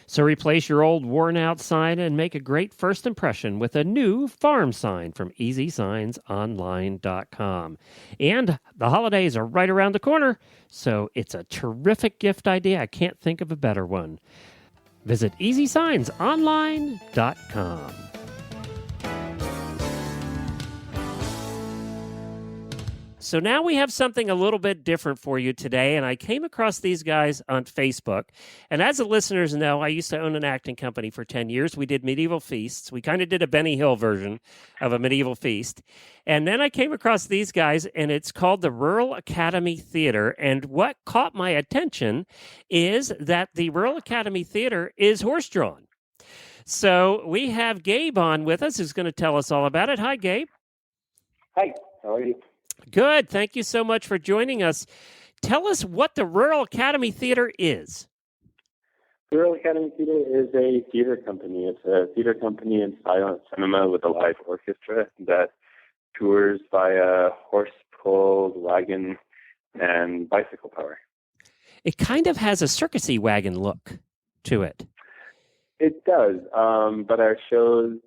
So replace your old worn-out sign and make a great first impression with a new farm sign from EasySignsOnline.com. And the holidays are right around the corner, so it's a terrific gift idea. I can't think of a better one. Visit EasySignsOnline.com. So now we have something a little bit different for you today, and I came across these guys on Facebook. And as the listeners know, I used to own an acting company for 10 years. We did medieval feasts. We kind of did a Benny Hill version of a medieval feast. And then I came across these guys, and it's called the Rural Academy Theater. And what caught my attention is that the Rural Academy Theater is horse-drawn. So we have Gabe on with us who's going to tell us all about it. Hi, Gabe.
Hi, how are you?
Good. Thank you so much for joining us. Tell us what the Rural Academy Theater is.
The Rural Academy Theater is a theater company. It's a theater company in silent cinema with a live orchestra that tours via horse-pulled wagon and bicycle power.
It kind of has a circusy wagon look to it.
It does, but our shows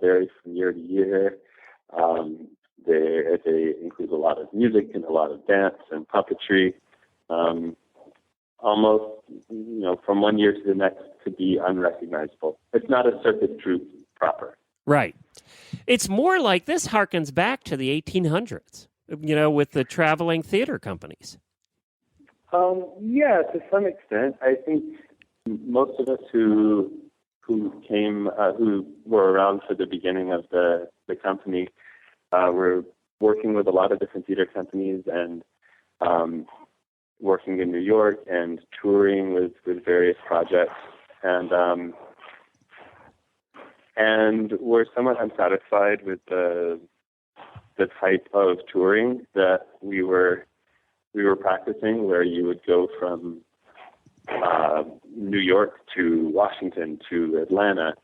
vary from year to year. They include a lot of music and a lot of dance and puppetry. Almost, from one year to the next could be unrecognizable. It's not a circus troupe proper.
Right. It's more like this harkens back to the 1800s, with the traveling theater companies.
Yeah, to some extent. I think most of us who were around for the beginning of the company we're working with a lot of different theater companies and working in New York and touring with various projects. And we're somewhat unsatisfied with the type of touring that we were practicing, where you would go from New York to Washington to Atlanta,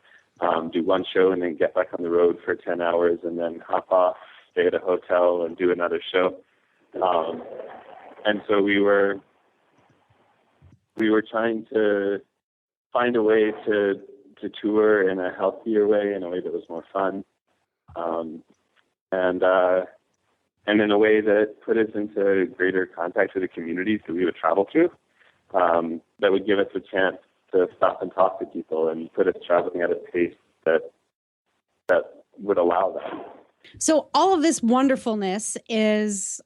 do one show and then get back on the road for 10 hours and then hop off, stay at a hotel and do another show. And so we were trying to find a way to tour in a healthier way, in a way that was more fun, and in a way that put us into greater contact with the communities that we would travel to, that would give us a chance to stop and talk to people and put us traveling at a pace that would allow that.
So all of this wonderfulness is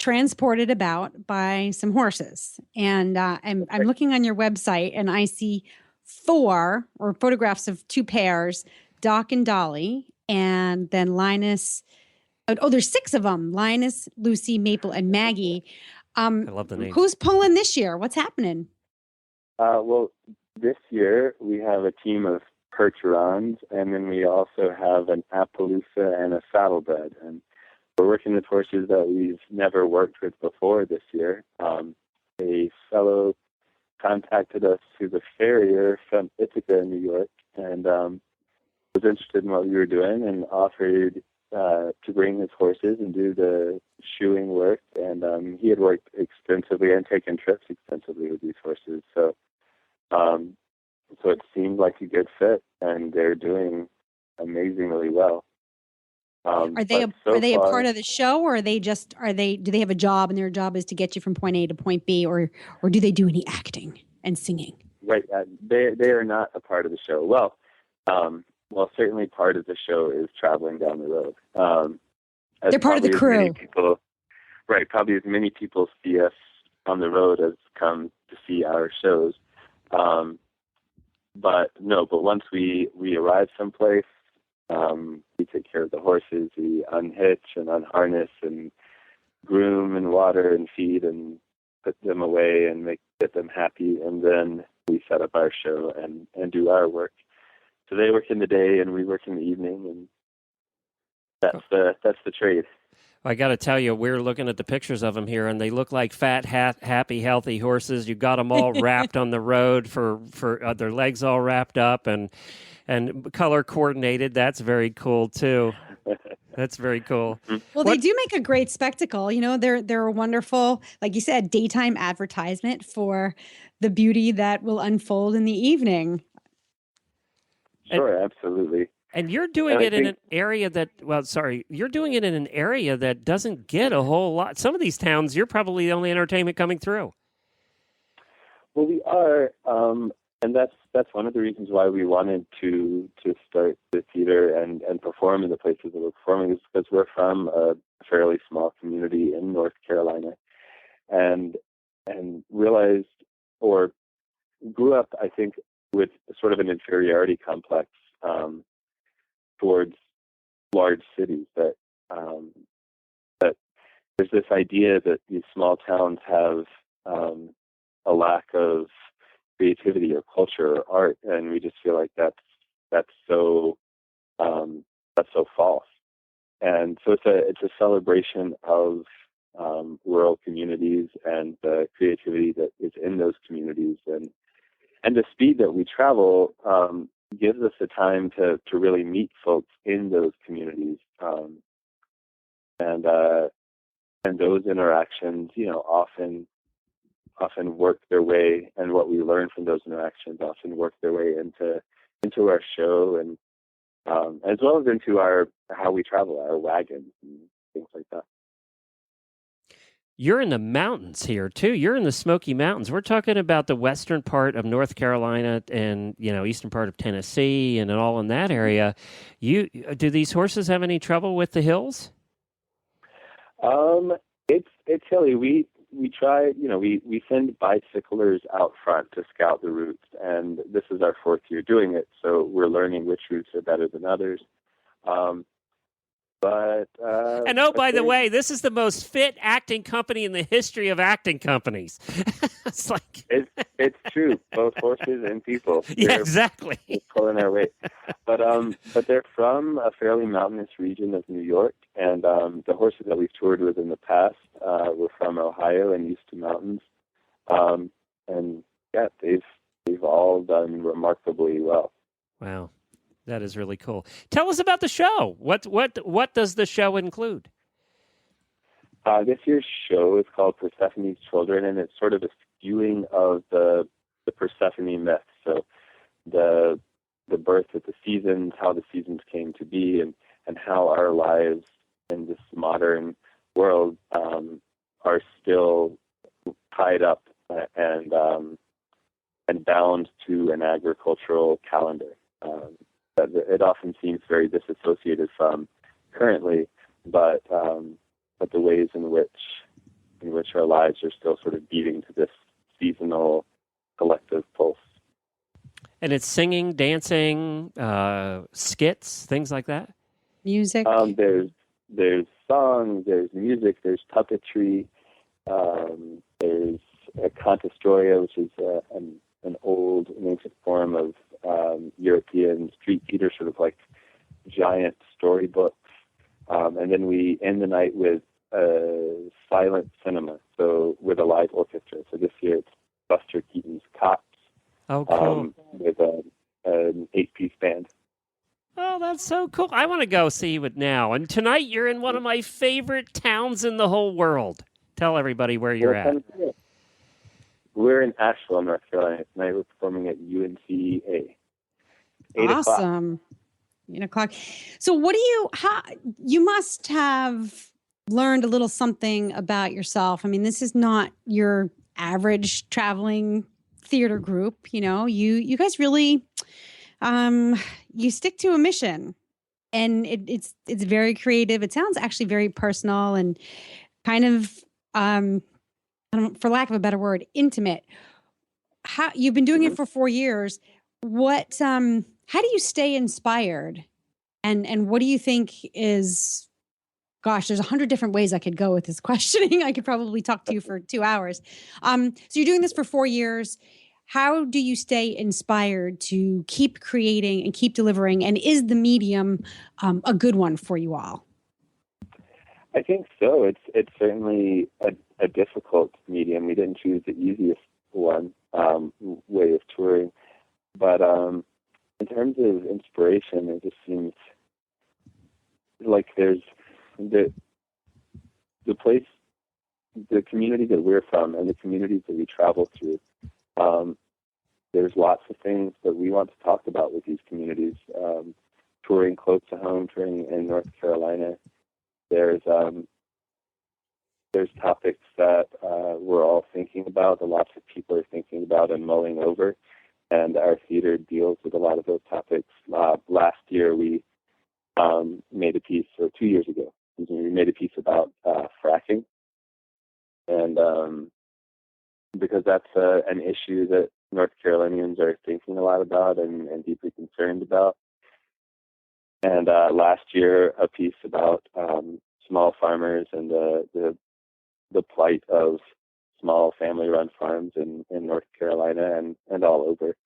transported about by some horses. And I'm looking on your website and I see photographs of two pairs, Doc and Dolly, and then Linus. Oh, there's 6 of them: Linus, Lucy, Maple, and Maggie.
I love the names.
Who's pulling this year? What's happening?
Well, this year we have a team of Percherons, and then we also have an Appaloosa and a Saddlebred. And we're working with horses that we've never worked with before this year. A fellow contacted us who's a farrier from Ithaca in New York, and was interested in what we were doing and offered to bring his horses and do the shoeing work. And he had worked extensively and taken trips extensively with these horses. So it seemed like a good fit, and they're doing amazingly well.
Are they a part of the show, or do they have a job and their job is to get you from point A to point B, or do they do any acting and singing?
Right. They are not a part of the show. Well, certainly part of the show is traveling down the road.
They're part of the crew.
Right. Probably as many people see us on the road as come to see our shows. But once we arrive someplace, we take care of the horses. We unhitch and unharness and groom and water and feed and put them away and get them happy. And then we set up our show and do our work. So they work in the day and we work in the evening, and that's the trade.
I got to tell you, we're looking at the pictures of them here, and they look like fat, happy, healthy horses. You got them all wrapped on the road for their legs all wrapped up and color coordinated. That's very cool too. That's very cool.
Well, they do make a great spectacle. You know, they're a wonderful, like you said, daytime advertisement for the beauty that will unfold in the evening.
Sure, absolutely.
And you're doing it in an area you're doing it in an area that doesn't get a whole lot. Some of these towns, you're probably the only entertainment coming through.
Well, we are, and that's one of the reasons why we wanted to start the theater and perform in the places that we're performing, is because we're from a fairly small community in North Carolina, and realized or grew up, I think, with sort of an inferiority complex towards large cities, that there's this idea that these small towns have a lack of creativity or culture or art, and we just feel like that's so false. And so it's a celebration of rural communities and the creativity that is in those communities, and the speed that we travel gives us the time to really meet folks in those communities, and those interactions, often work their way, and what we learn from those interactions often work their way into our show, and as well as into how we travel, our wagons and things like that.
You're in the mountains here too. You're in the Smoky Mountains. We're talking about the western part of North Carolina and eastern part of Tennessee and all in that area. Do these horses have any trouble with the hills?
It's hilly. We try. We send bicyclers out front to scout the routes, and this is our 4th year doing it, so we're learning which routes are better than others. By
the way, this is the most fit acting company in the history of acting companies. It's like
it's true, both horses and people.
Yeah, exactly.
Pulling our weight, but they're from a fairly mountainous region of New York, and the horses that we've toured with in the past were from Ohio and Eastern Mountains, and yeah, they've all done remarkably well.
Wow. That is really cool. Tell us about the show. What does the show include?
This year's show is called Persephone's Children, and it's sort of a skewing of the Persephone myth. So the birth of the seasons, how the seasons came to be, and how our lives in this modern world are still tied up and bound to an agricultural calendar. It often seems very disassociated from currently, but the ways in which in which our lives are still sort of beating to this seasonal collective pulse.
And it's singing, dancing, skits, things like that?
Music.
There's songs, there's music, there's puppetry, there's a cantastoria, which is an old and ancient form of European street theater, sort of like giant storybooks. And then we end the night with silent cinema, so with a live orchestra. So this year it's Buster Keaton's Cops.
Oh, cool.
With an 8-piece band.
Oh, that's so cool. I want to go see it now. And tonight you're in one of my favorite towns in the whole world. Tell everybody where you're at.
We're in Asheville, North Carolina. Tonight we're performing at UNCA. 8
Awesome. 8 o'clock. So you must have learned a little something about yourself. I mean, this is not your average traveling theater group. You guys really, you stick to a mission, and it's very creative. It sounds actually very personal and kind of, for lack of a better word, intimate. How you've been doing it for 4 years. How do you stay inspired? And what do you think is, gosh, there's 100 different ways I could go with this questioning. I could probably talk to you for 2 hours. So you're doing this for 4 years. How do you stay inspired to keep creating and keep delivering? And is the medium a good one for you all?
I think so. It's certainly a difficult medium. We didn't choose the easiest one way of touring, but in terms of inspiration, it just seems like there's the place, the community that we're from, and the communities that we travel through. There's lots of things that we want to talk about with these communities. Touring close to home, touring in North Carolina. There's topics that we're all thinking about, that lots of people are thinking about and mulling over, and our theater deals with a lot of those topics. Last year we made a piece, or 2 years ago, we made a piece about fracking, and because that's an issue that North Carolinians are thinking a lot about and deeply concerned about. And last year, a piece about small farmers and the plight of small family-run farms in North Carolina and all over.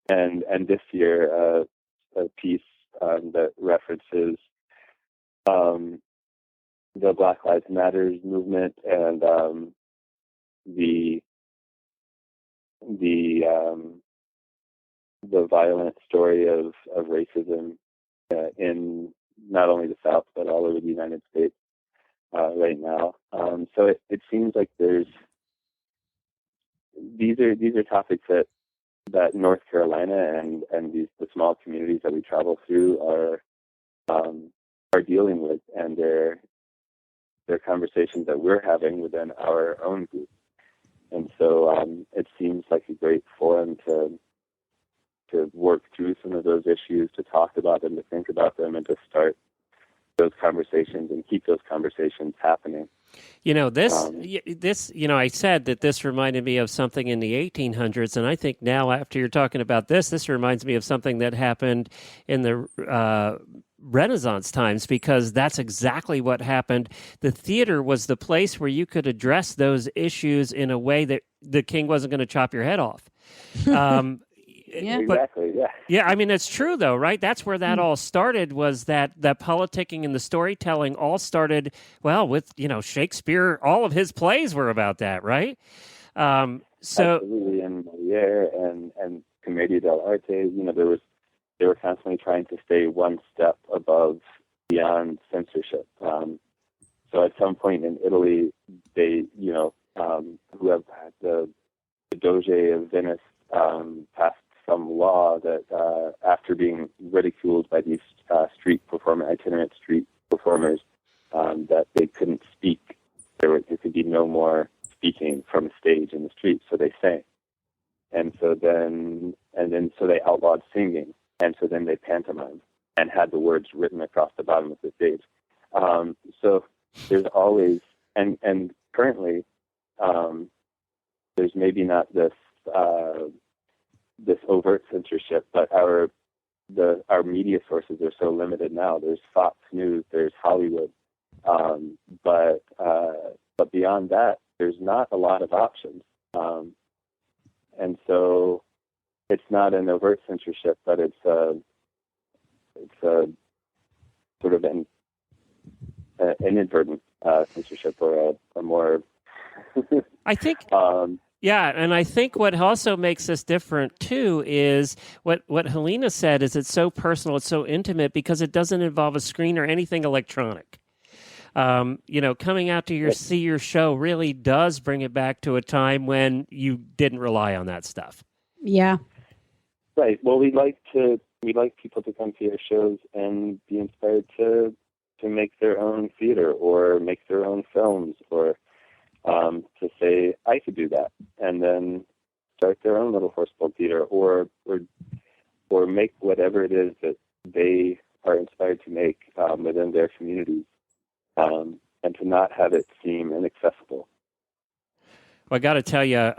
And this year, a piece that references the Black Lives Matter movement and the violent story of racism in not only the South but all over the United States right now. So it seems like these are topics that North Carolina and the small communities that we travel through are dealing with, and they're conversations that we're having within our own group. And so it seems like a great forum to work through some of those issues, to talk about them, to think about them, and to start those conversations and keep those conversations happening.
I said that this reminded me of something in the 1800s, and I think now after you're talking about this reminds me of something that happened in the Renaissance times, because that's exactly what happened. The theater was the place where you could address those issues in a way that the king wasn't going to chop your head off.
Yeah,
exactly. Yeah.
Yeah, I mean, it's true, though, right? That's where that all started, was that politicking and the storytelling all started, well, with, Shakespeare. All of his plays were about that, right?
Absolutely, and Moliere and Commedia dell'arte, they were constantly trying to stay one step beyond censorship. So at some point in Italy, they, who have had the Doge of Venice passed some law that after being ridiculed by these itinerant street performers, that they couldn't speak. There could be no more speaking from a stage in the street, so they sang. And so then they outlawed singing, and so then they pantomimed and had the words written across the bottom of the stage. So there's always and currently, there's maybe not this this overt censorship, but our media sources are so limited now. There's Fox News, there's Hollywood, but beyond that, there's not a lot of options, and so it's not an overt censorship, but it's a sort of an inadvertent censorship, or a more
I think. Yeah, and I think what also makes this different too is what Helena said is it's so personal, it's so intimate because it doesn't involve a screen or anything electronic. Coming out to see your show really does bring it back to a time when you didn't rely on that stuff.
Yeah.
Right. Well, we like people to come see our shows and be inspired to make their own theater or make their own films, or to say, I could do that, and then start their own little horse-pulled theater, or make whatever it is that they are inspired to make within their communities, and to not have it seem inaccessible.
Well, I got to tell you,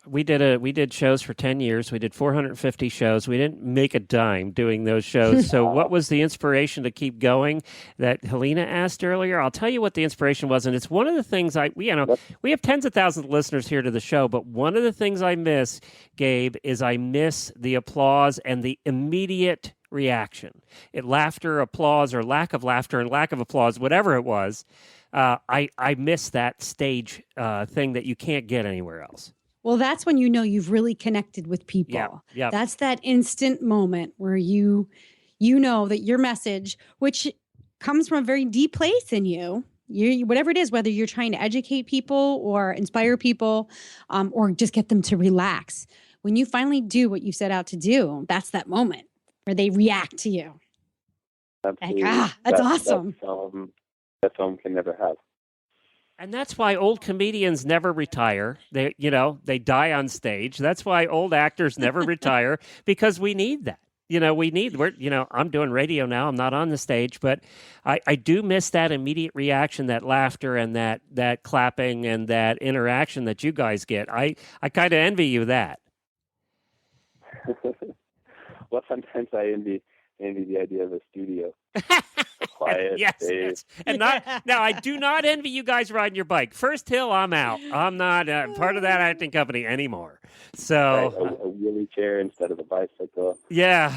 we did shows for 10 years. We did 450 shows. We didn't make a dime doing those shows. So what was the inspiration to keep going that Helena asked earlier? I'll tell you what the inspiration was. And it's one of the things we have tens of thousands of listeners here to the show, but one of the things I miss, Gabe, is I miss the applause and the immediate reaction. Laughter, applause, or lack of laughter and lack of applause, whatever it was. I miss that stage thing that you can't get anywhere else.
Well, that's when you know you've really connected with people.
Yeah.
That's that instant moment where you know that your message, which comes from a very deep place in you, whatever it is, whether you're trying to educate people or inspire people, or just get them to relax. When you finally do what you set out to do, that's that moment where they react to you.
Absolutely.
Like, that's awesome.
That film can never have.
And that's why old comedians never retire. They die on stage. That's why old actors never retire, because we need that. I'm doing radio now. I'm not on the stage, but I do miss that immediate reaction, that laughter and that clapping and that interaction that you guys get. I kind of envy you that.
Well, sometimes I envy the idea of a studio. Quiet,
yes. And now I do not envy you guys riding your bike. First hill, I'm out. I'm not part of that acting company anymore. So
a wheelie chair instead of a bicycle.
Yeah.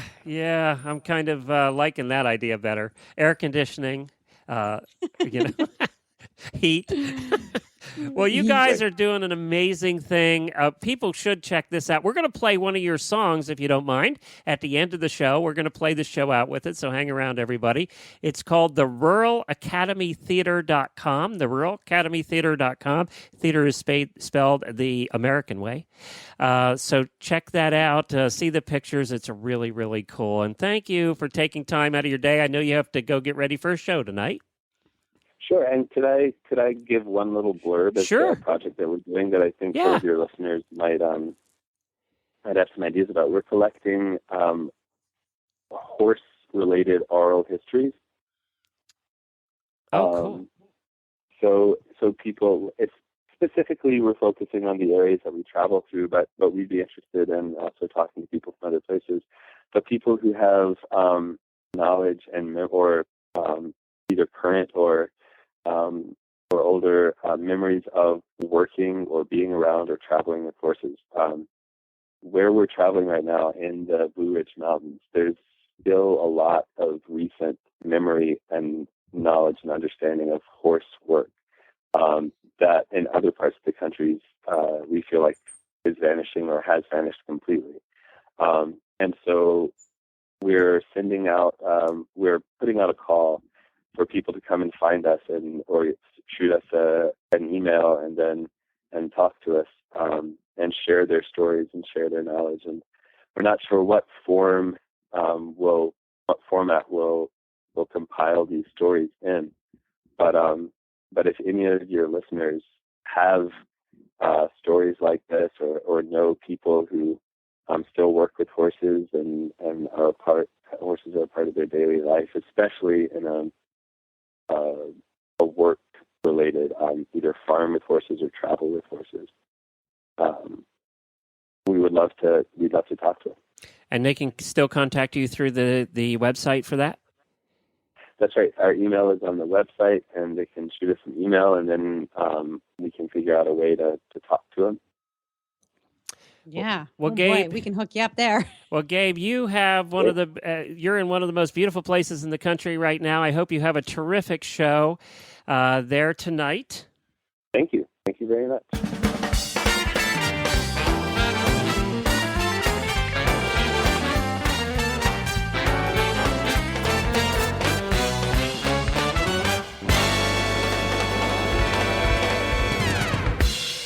I'm kind of liking that idea better. Air conditioning, heat. Well, you guys are doing an amazing thing. People should check this out. We're going to play one of your songs, if you don't mind, at the end of the show. We're going to play the show out with it, so hang around, everybody. It's called the RuralAcademyTheater.com, the RuralAcademyTheater.com. Theater is spelled the American way. So check that out. See the pictures. It's really, really cool. And thank you for taking time out of your day. I know you have to go get ready for a show tonight.
Sure. And could I give one little blurb as to a project that we're doing that I think some of your listeners might have some ideas about? We're collecting horse-related oral histories.
Oh,
cool. So people, it's specifically we're focusing on the areas that we travel through, but we'd be interested in also talking to people from other places. But people who have knowledge or either current or older memories of working or being around or traveling with horses. Where we're traveling right now in the Blue Ridge Mountains, there's still a lot of recent memory and knowledge and understanding of horse work that in other parts of the country we feel like is vanishing or has vanished completely. And so we're sending out, we're putting out a call for people to come and find us or shoot us an email and talk to us and share their stories and share their knowledge. And we're not sure what format will compile these stories in. But if any of your listeners have stories like this or know people who still work with horses and horses are a part of their daily life, especially in a work related, either farm with horses or travel with horses. We'd love to talk to them.
And they can still contact you through the website for that?
That's right. Our email is on the website, and they can shoot us an email, and then we can figure out a way to talk to them.
Yeah.
Well,
oh,
Gabe,
boy, we can hook you up there.
Well, Gabe, you have you're in one of the most beautiful places in the country right now. I hope you have a terrific show there tonight.
Thank you. Thank you very much.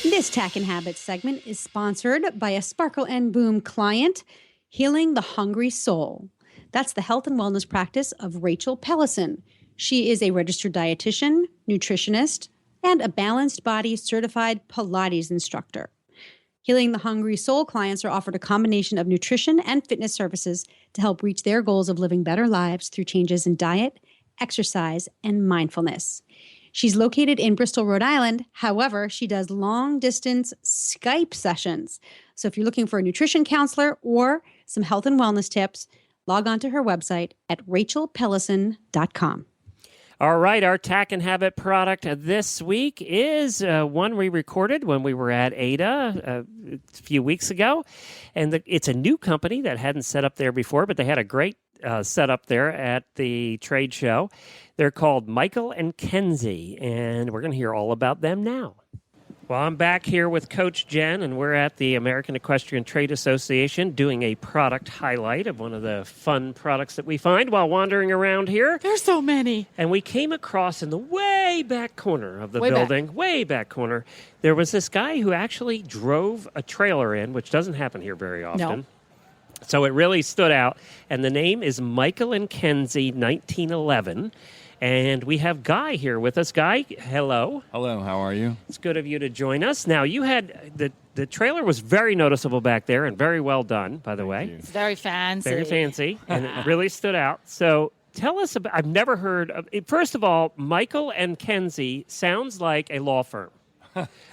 This Tack and Habits segment is sponsored by a Sparkle and Boom client, Healing the Hungry Soul. That's the health and wellness practice of Rachel Pellison. She is a registered dietitian, nutritionist, and a balanced body certified Pilates instructor. Healing the Hungry Soul clients are offered a combination of nutrition and fitness services to help reach their goals of living better lives through changes in diet, exercise, and mindfulness. She's located in Bristol, Rhode Island. However, she does long-distance Skype sessions. So if you're looking for a nutrition counselor or some health and wellness tips, log on to her website at rachelpellison.com.
All right, our Tack and Habit product this week is one we recorded when we were at ADA a few weeks ago. And it's a new company that hadn't set up there before, but they had a great setup there at the trade show. They're called Michael and Kenzie, and we're going to hear all about them now. Well, I'm back here with Coach Jen, and we're at the American Equestrian Trade Association doing a product highlight of one of the fun products that we find while wandering around here.
There's so many.
And we came across in the way back corner of the building, way back corner, there was this guy who actually drove a trailer in, which doesn't happen here very often.
No.
So it really stood out. And the name is Michael and Kenzie 1911. And we have Guy here with us. Guy, hello.
Hello, how are you?
It's good of you to join us. Now, you had the trailer was very noticeable back there and very well done, by the way.
It's very fancy.
Very fancy, and it really stood out. So tell us about, I've never heard of, first of all, Michael and Kenzie sounds like a law firm.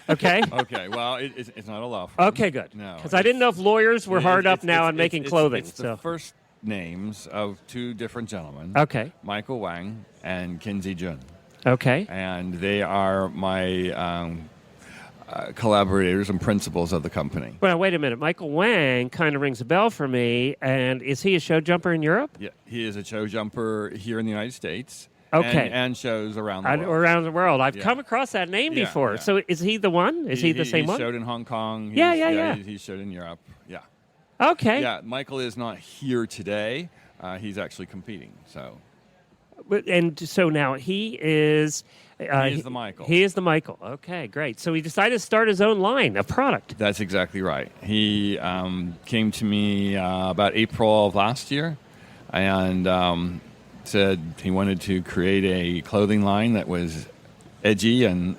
Okay?
Okay, well, it's not a law firm.
Okay, good.
No.
Because I didn't know if lawyers were hard up now on making clothing.
It's the first names of two different gentlemen.
Okay.
Michael Wang and Kenzie Jun.
Okay.
And they are my collaborators and principals of the company.
Well, wait a minute. Michael Wang kind of rings a bell for me. And is he a show jumper in Europe?
Yeah, he is a show jumper here in the United States.
Okay.
And shows around the world.
Around the world. I've come across that name before.
Yeah.
So is he the one? Is he the same one?
He showed in Hong Kong. He showed in Europe. Yeah.
Okay.
Yeah, Michael is not here today. He's actually competing. So.
And so now he is...
he is the Michael.
He is the Michael. Okay, great. So he decided to start his own line of product.
That's exactly right. He came to me about April of last year and said he wanted to create a clothing line that was edgy and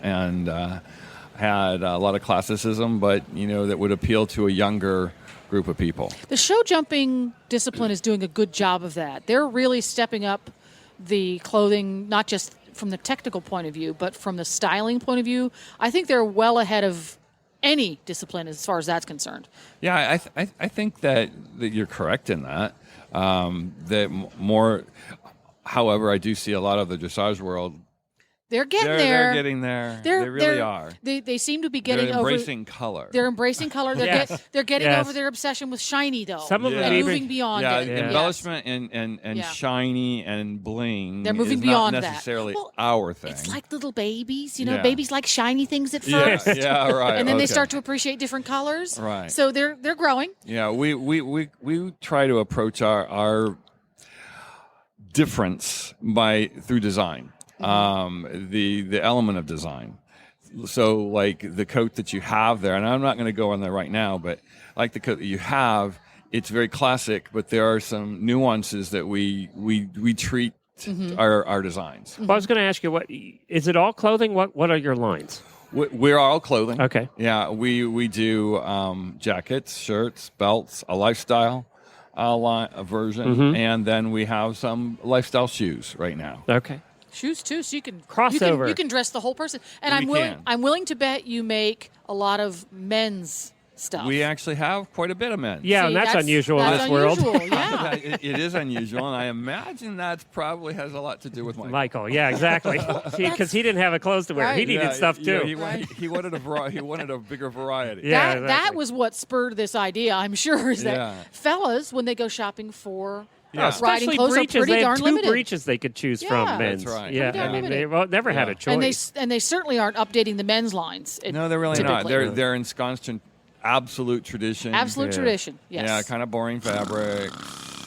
had a lot of classicism, but that would appeal to a younger group of people.
The show jumping discipline is doing a good job of that. They're really stepping up the clothing, not just from the technical point of view, but from the styling point of view. I think they're well ahead of any discipline as far as that's concerned.
Yeah, I think that you're correct in that. However, I do see a lot of the dressage world.
They're getting there.
They're getting there. They really are.
They seem to be getting
They're embracing color.
They're embracing color. They're getting over their obsession with shiny, though.
Some of them
and moving beyond it.
Embellishment and shiny and bling.
They're moving
is
beyond
not necessarily our thing.
It's like little babies. Babies like shiny things at first.
Yeah, right.
And then they start to appreciate different colors.
Right.
So they're growing.
Yeah, we try to approach our difference through design. The element of design. So like the coat that you have there, and I'm not going to go on there right now, but like the coat that you have, it's very classic, but there are some nuances that we treat our designs.
Well, I was going to ask you, what is it all clothing? What are your lines?
We're all clothing.
Okay.
Yeah, we do jackets, shirts, belts, a lifestyle version, and then we have some lifestyle shoes right now.
Okay.
Shoes too, so you can
Crossover.
You can dress the whole person. And
We can.
I'm willing to bet you make a lot of men's stuff.
We actually have quite a bit of men.
Yeah,
See,
and that's unusual in
that's
this world.
unusual, yeah.
It is unusual, and I imagine that probably has a lot to do with Michael.
Michael, yeah, exactly. Because he didn't have a clothes to wear. He
Right.
needed stuff too.
He wanted he wanted a bigger variety.
Yeah,
that
exactly.
was what spurred this idea, I'm sure, is that
Yeah.
fellas, when they go shopping for
Yeah.
riding
Especially
clothes, are
breeches.
pretty
They have
darn
2
limited.
breeches they could choose
Yeah.
from. Men's.
That's right.
Yeah,
Pretty darn
I mean,
limited.
they've never had a
Yeah.
choice.
And they certainly aren't updating the men's lines.
No, they're really not.
typically.
They're ensconced in absolute tradition.
Absolute
Yeah.
tradition. Yes.
Yeah, kind of boring fabrics.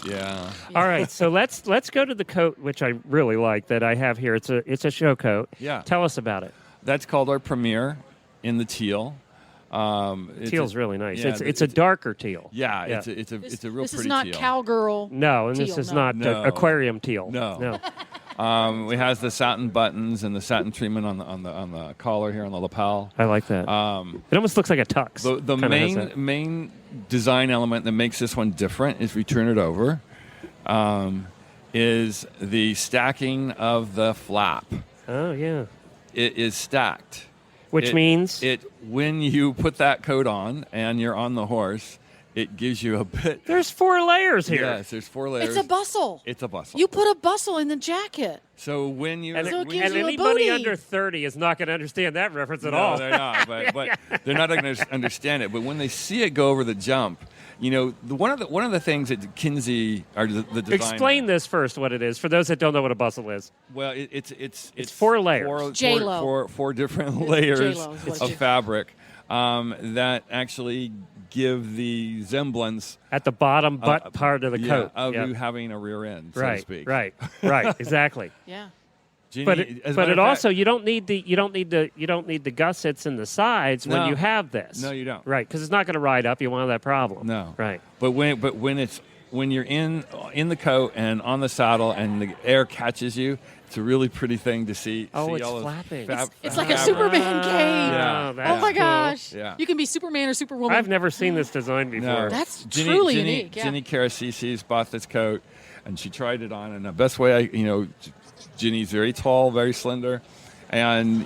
Yeah.
All right, so let's go to the coat, which I really like that I have here. It's a show coat.
Yeah.
Tell us about it.
That's called our premiere in the teal.
Teal's really nice.
yeah,
it's a darker teal.
Yeah,
Yeah.
it's a real
This
pretty
is not
teal.
cowgirl.
No, and this
Teal,
is
no.
not
No.
aquarium teal.
No. It has the satin buttons and the satin treatment on the collar here on the lapel.
I like that. It almost looks like a tux.
The
Kinda has that.
main design element that makes this one different, if we turn it over, is the stacking of the flap.
Oh yeah.
It is stacked.
Which means
when you put that coat on and you're on the horse, it gives you a bit.
there's 4 layers here.
Yes, there's 4 layers.
It's a bustle.
It's a bustle.
You put a bustle in the jacket.
So when you
And,
So it
when
gives
and
you a
anybody
booty.
under 30 is not going to understand that reference at
no,
all.
they're not. But they're not going to understand it. But when they see it go over the jump, one of the things that Kinsey or the designer.
Explain this first, what it is, for those that don't know what a bustle is.
Well, it's
4 layers.
J-Lo.
Four different layers
J-Lo is what
of
it is.
fabric that actually give the semblance
At the bottom butt part of the coat.
of
Yeah.
you having a rear end, so to
Right,
speak.
right, exactly.
Yeah.
Ginny,
But
as a
it
matter of fact-
also you don't need the gussets in the sides when
No.
you have this.
No, you don't.
Right, because it's not going to ride up. You won't have that problem.
No.
Right.
But when you're in the coat and on the saddle and the air catches you, it's a really pretty thing to see.
Oh,
see
it's
all those
flapping.
It's like a
fabric.
Superman cape.
Yeah.
that's
Oh my
cool.
gosh.
Yeah.
You can be Superman or Superwoman.
I've never seen this design before.
No.
That's truly unique. Yeah.
Ginny Carasisi's bought this coat, and she tried it on. And the best way, Ginny's very tall, very slender, and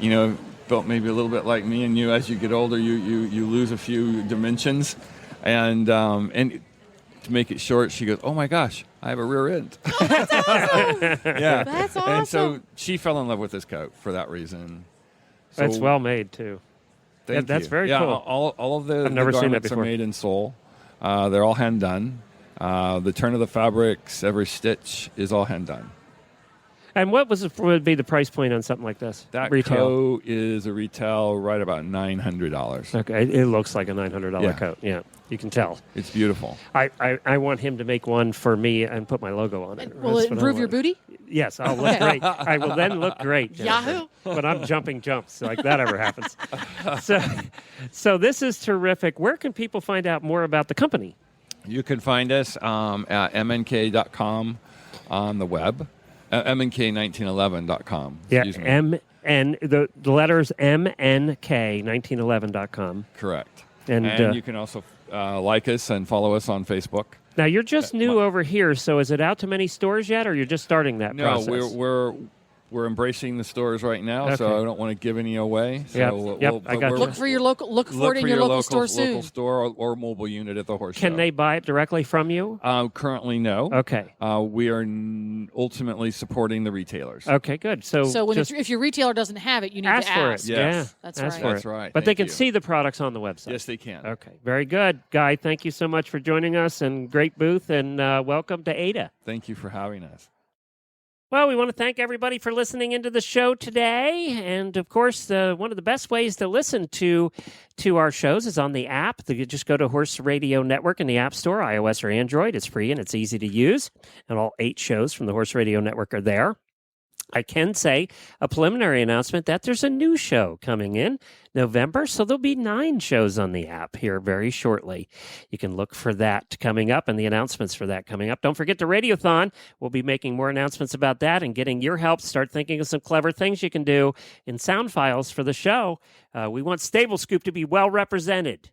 built maybe a little bit like me. And as you get older, you lose a few dimensions, and to make it short, she goes, "Oh my gosh, I have a rear end."
That's awesome.
Yeah,
That's
And so
awesome.
she fell in love with this coat for that reason. So,
That's well made too.
thank
that's
you.
very
yeah,
cool.
All of the
I've never seen that
garments
before.
are made in Seoul. They're all hand done. The turn of the fabrics, every stitch is all hand done.
And what would be the price point on something like this?
That
retail.
coat is a retail right about $900.
Okay, it looks like a $900
Yeah.
coat. Yeah, you can tell.
It's beautiful.
I want him to make one for me and put my logo on it.
Will
That's
it
what I
improve your
want.
booty?
Yes, I'll look great. I will then look great. Jennifer.
Yahoo.
But I'm jumping jumps like that ever happens. So this is terrific. Where can people find out more about the company?
You can find us at mnk.com on the web. mnk1911.com.
Yeah,
Excuse me.
the letters mnk1911.com.
Correct.
And,
you can also like us and follow us on Facebook.
Now you're just new over here, so is it out to many stores yet, or you're just starting that
No,
process?
we're embracing the stores right now,
Okay.
so I don't want to give any away. So
Yep, I got you.
Look for your local. Look for it in your local store soon.
local store or mobile unit at the horse show.
Can they buy it directly from you?
Currently, no.
Okay.
We are ultimately supporting the retailers.
Okay, good. So
So
just
if your retailer doesn't have it, you need
ask
to
for
ask.
it.
Yes.
Yeah,
That's
ask
right.
for
That's
it.
right.
But they
Thank
can
you.
see the products on the website.
Yes, they can.
Okay, very good. Guy, thank you so much for joining us, and great booth, and welcome to Ada.
Thank you for having us.
Well, we want to thank everybody for listening into the show today. And, of course, one of the best ways to listen to our shows is on the app. You just go to Horse Radio Network in the App Store, iOS or Android. It's free and it's easy to use. And all 8 shows from the Horse Radio Network are there. I can say a preliminary announcement that there's a new show coming in November, so there'll be 9 shows on the app here very shortly. You can look for that coming up and the announcements for that coming up. Don't forget the Radiothon. We'll be making more announcements about that and getting your help. Start thinking of some clever things you can do in sound files for the show. We want Stable Scoop to be well represented.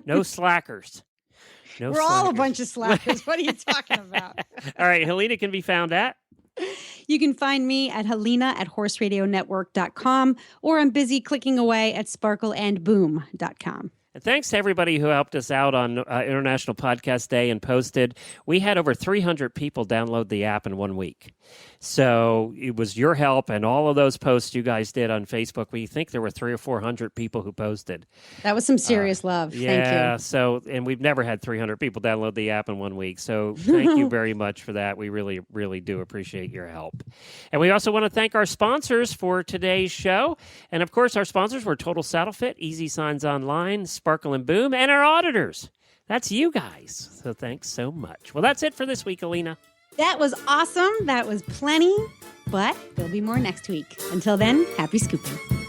No slackers. No
We're all a
slackers.
bunch of slackers. What are you talking about?
All right, Helena can be found at
You can find me at Helena at horseradionetwork.com, or I'm busy clicking away at sparkleandboom.com.
And thanks to everybody who helped us out on International Podcast Day and posted. We had over 300 people download the app in 1 week. So it was your help and all of those posts you guys did on Facebook. We think there were 300 or 400 people who posted.
That was some serious love. Thank you.
Yeah, so, and we've never had 300 people download the app in 1 week. So thank you very much for that. We really, really do appreciate your help. And we also want to thank our sponsors for today's show. And of course, our sponsors were Total Saddle Fit, Easy Signs Online, Sparkle and Boom, and our auditors. That's you guys. So thanks so much. Well, that's it for this week, Alina.
That was awesome. That was plenty, but there'll be more next week. Until then, happy scooping.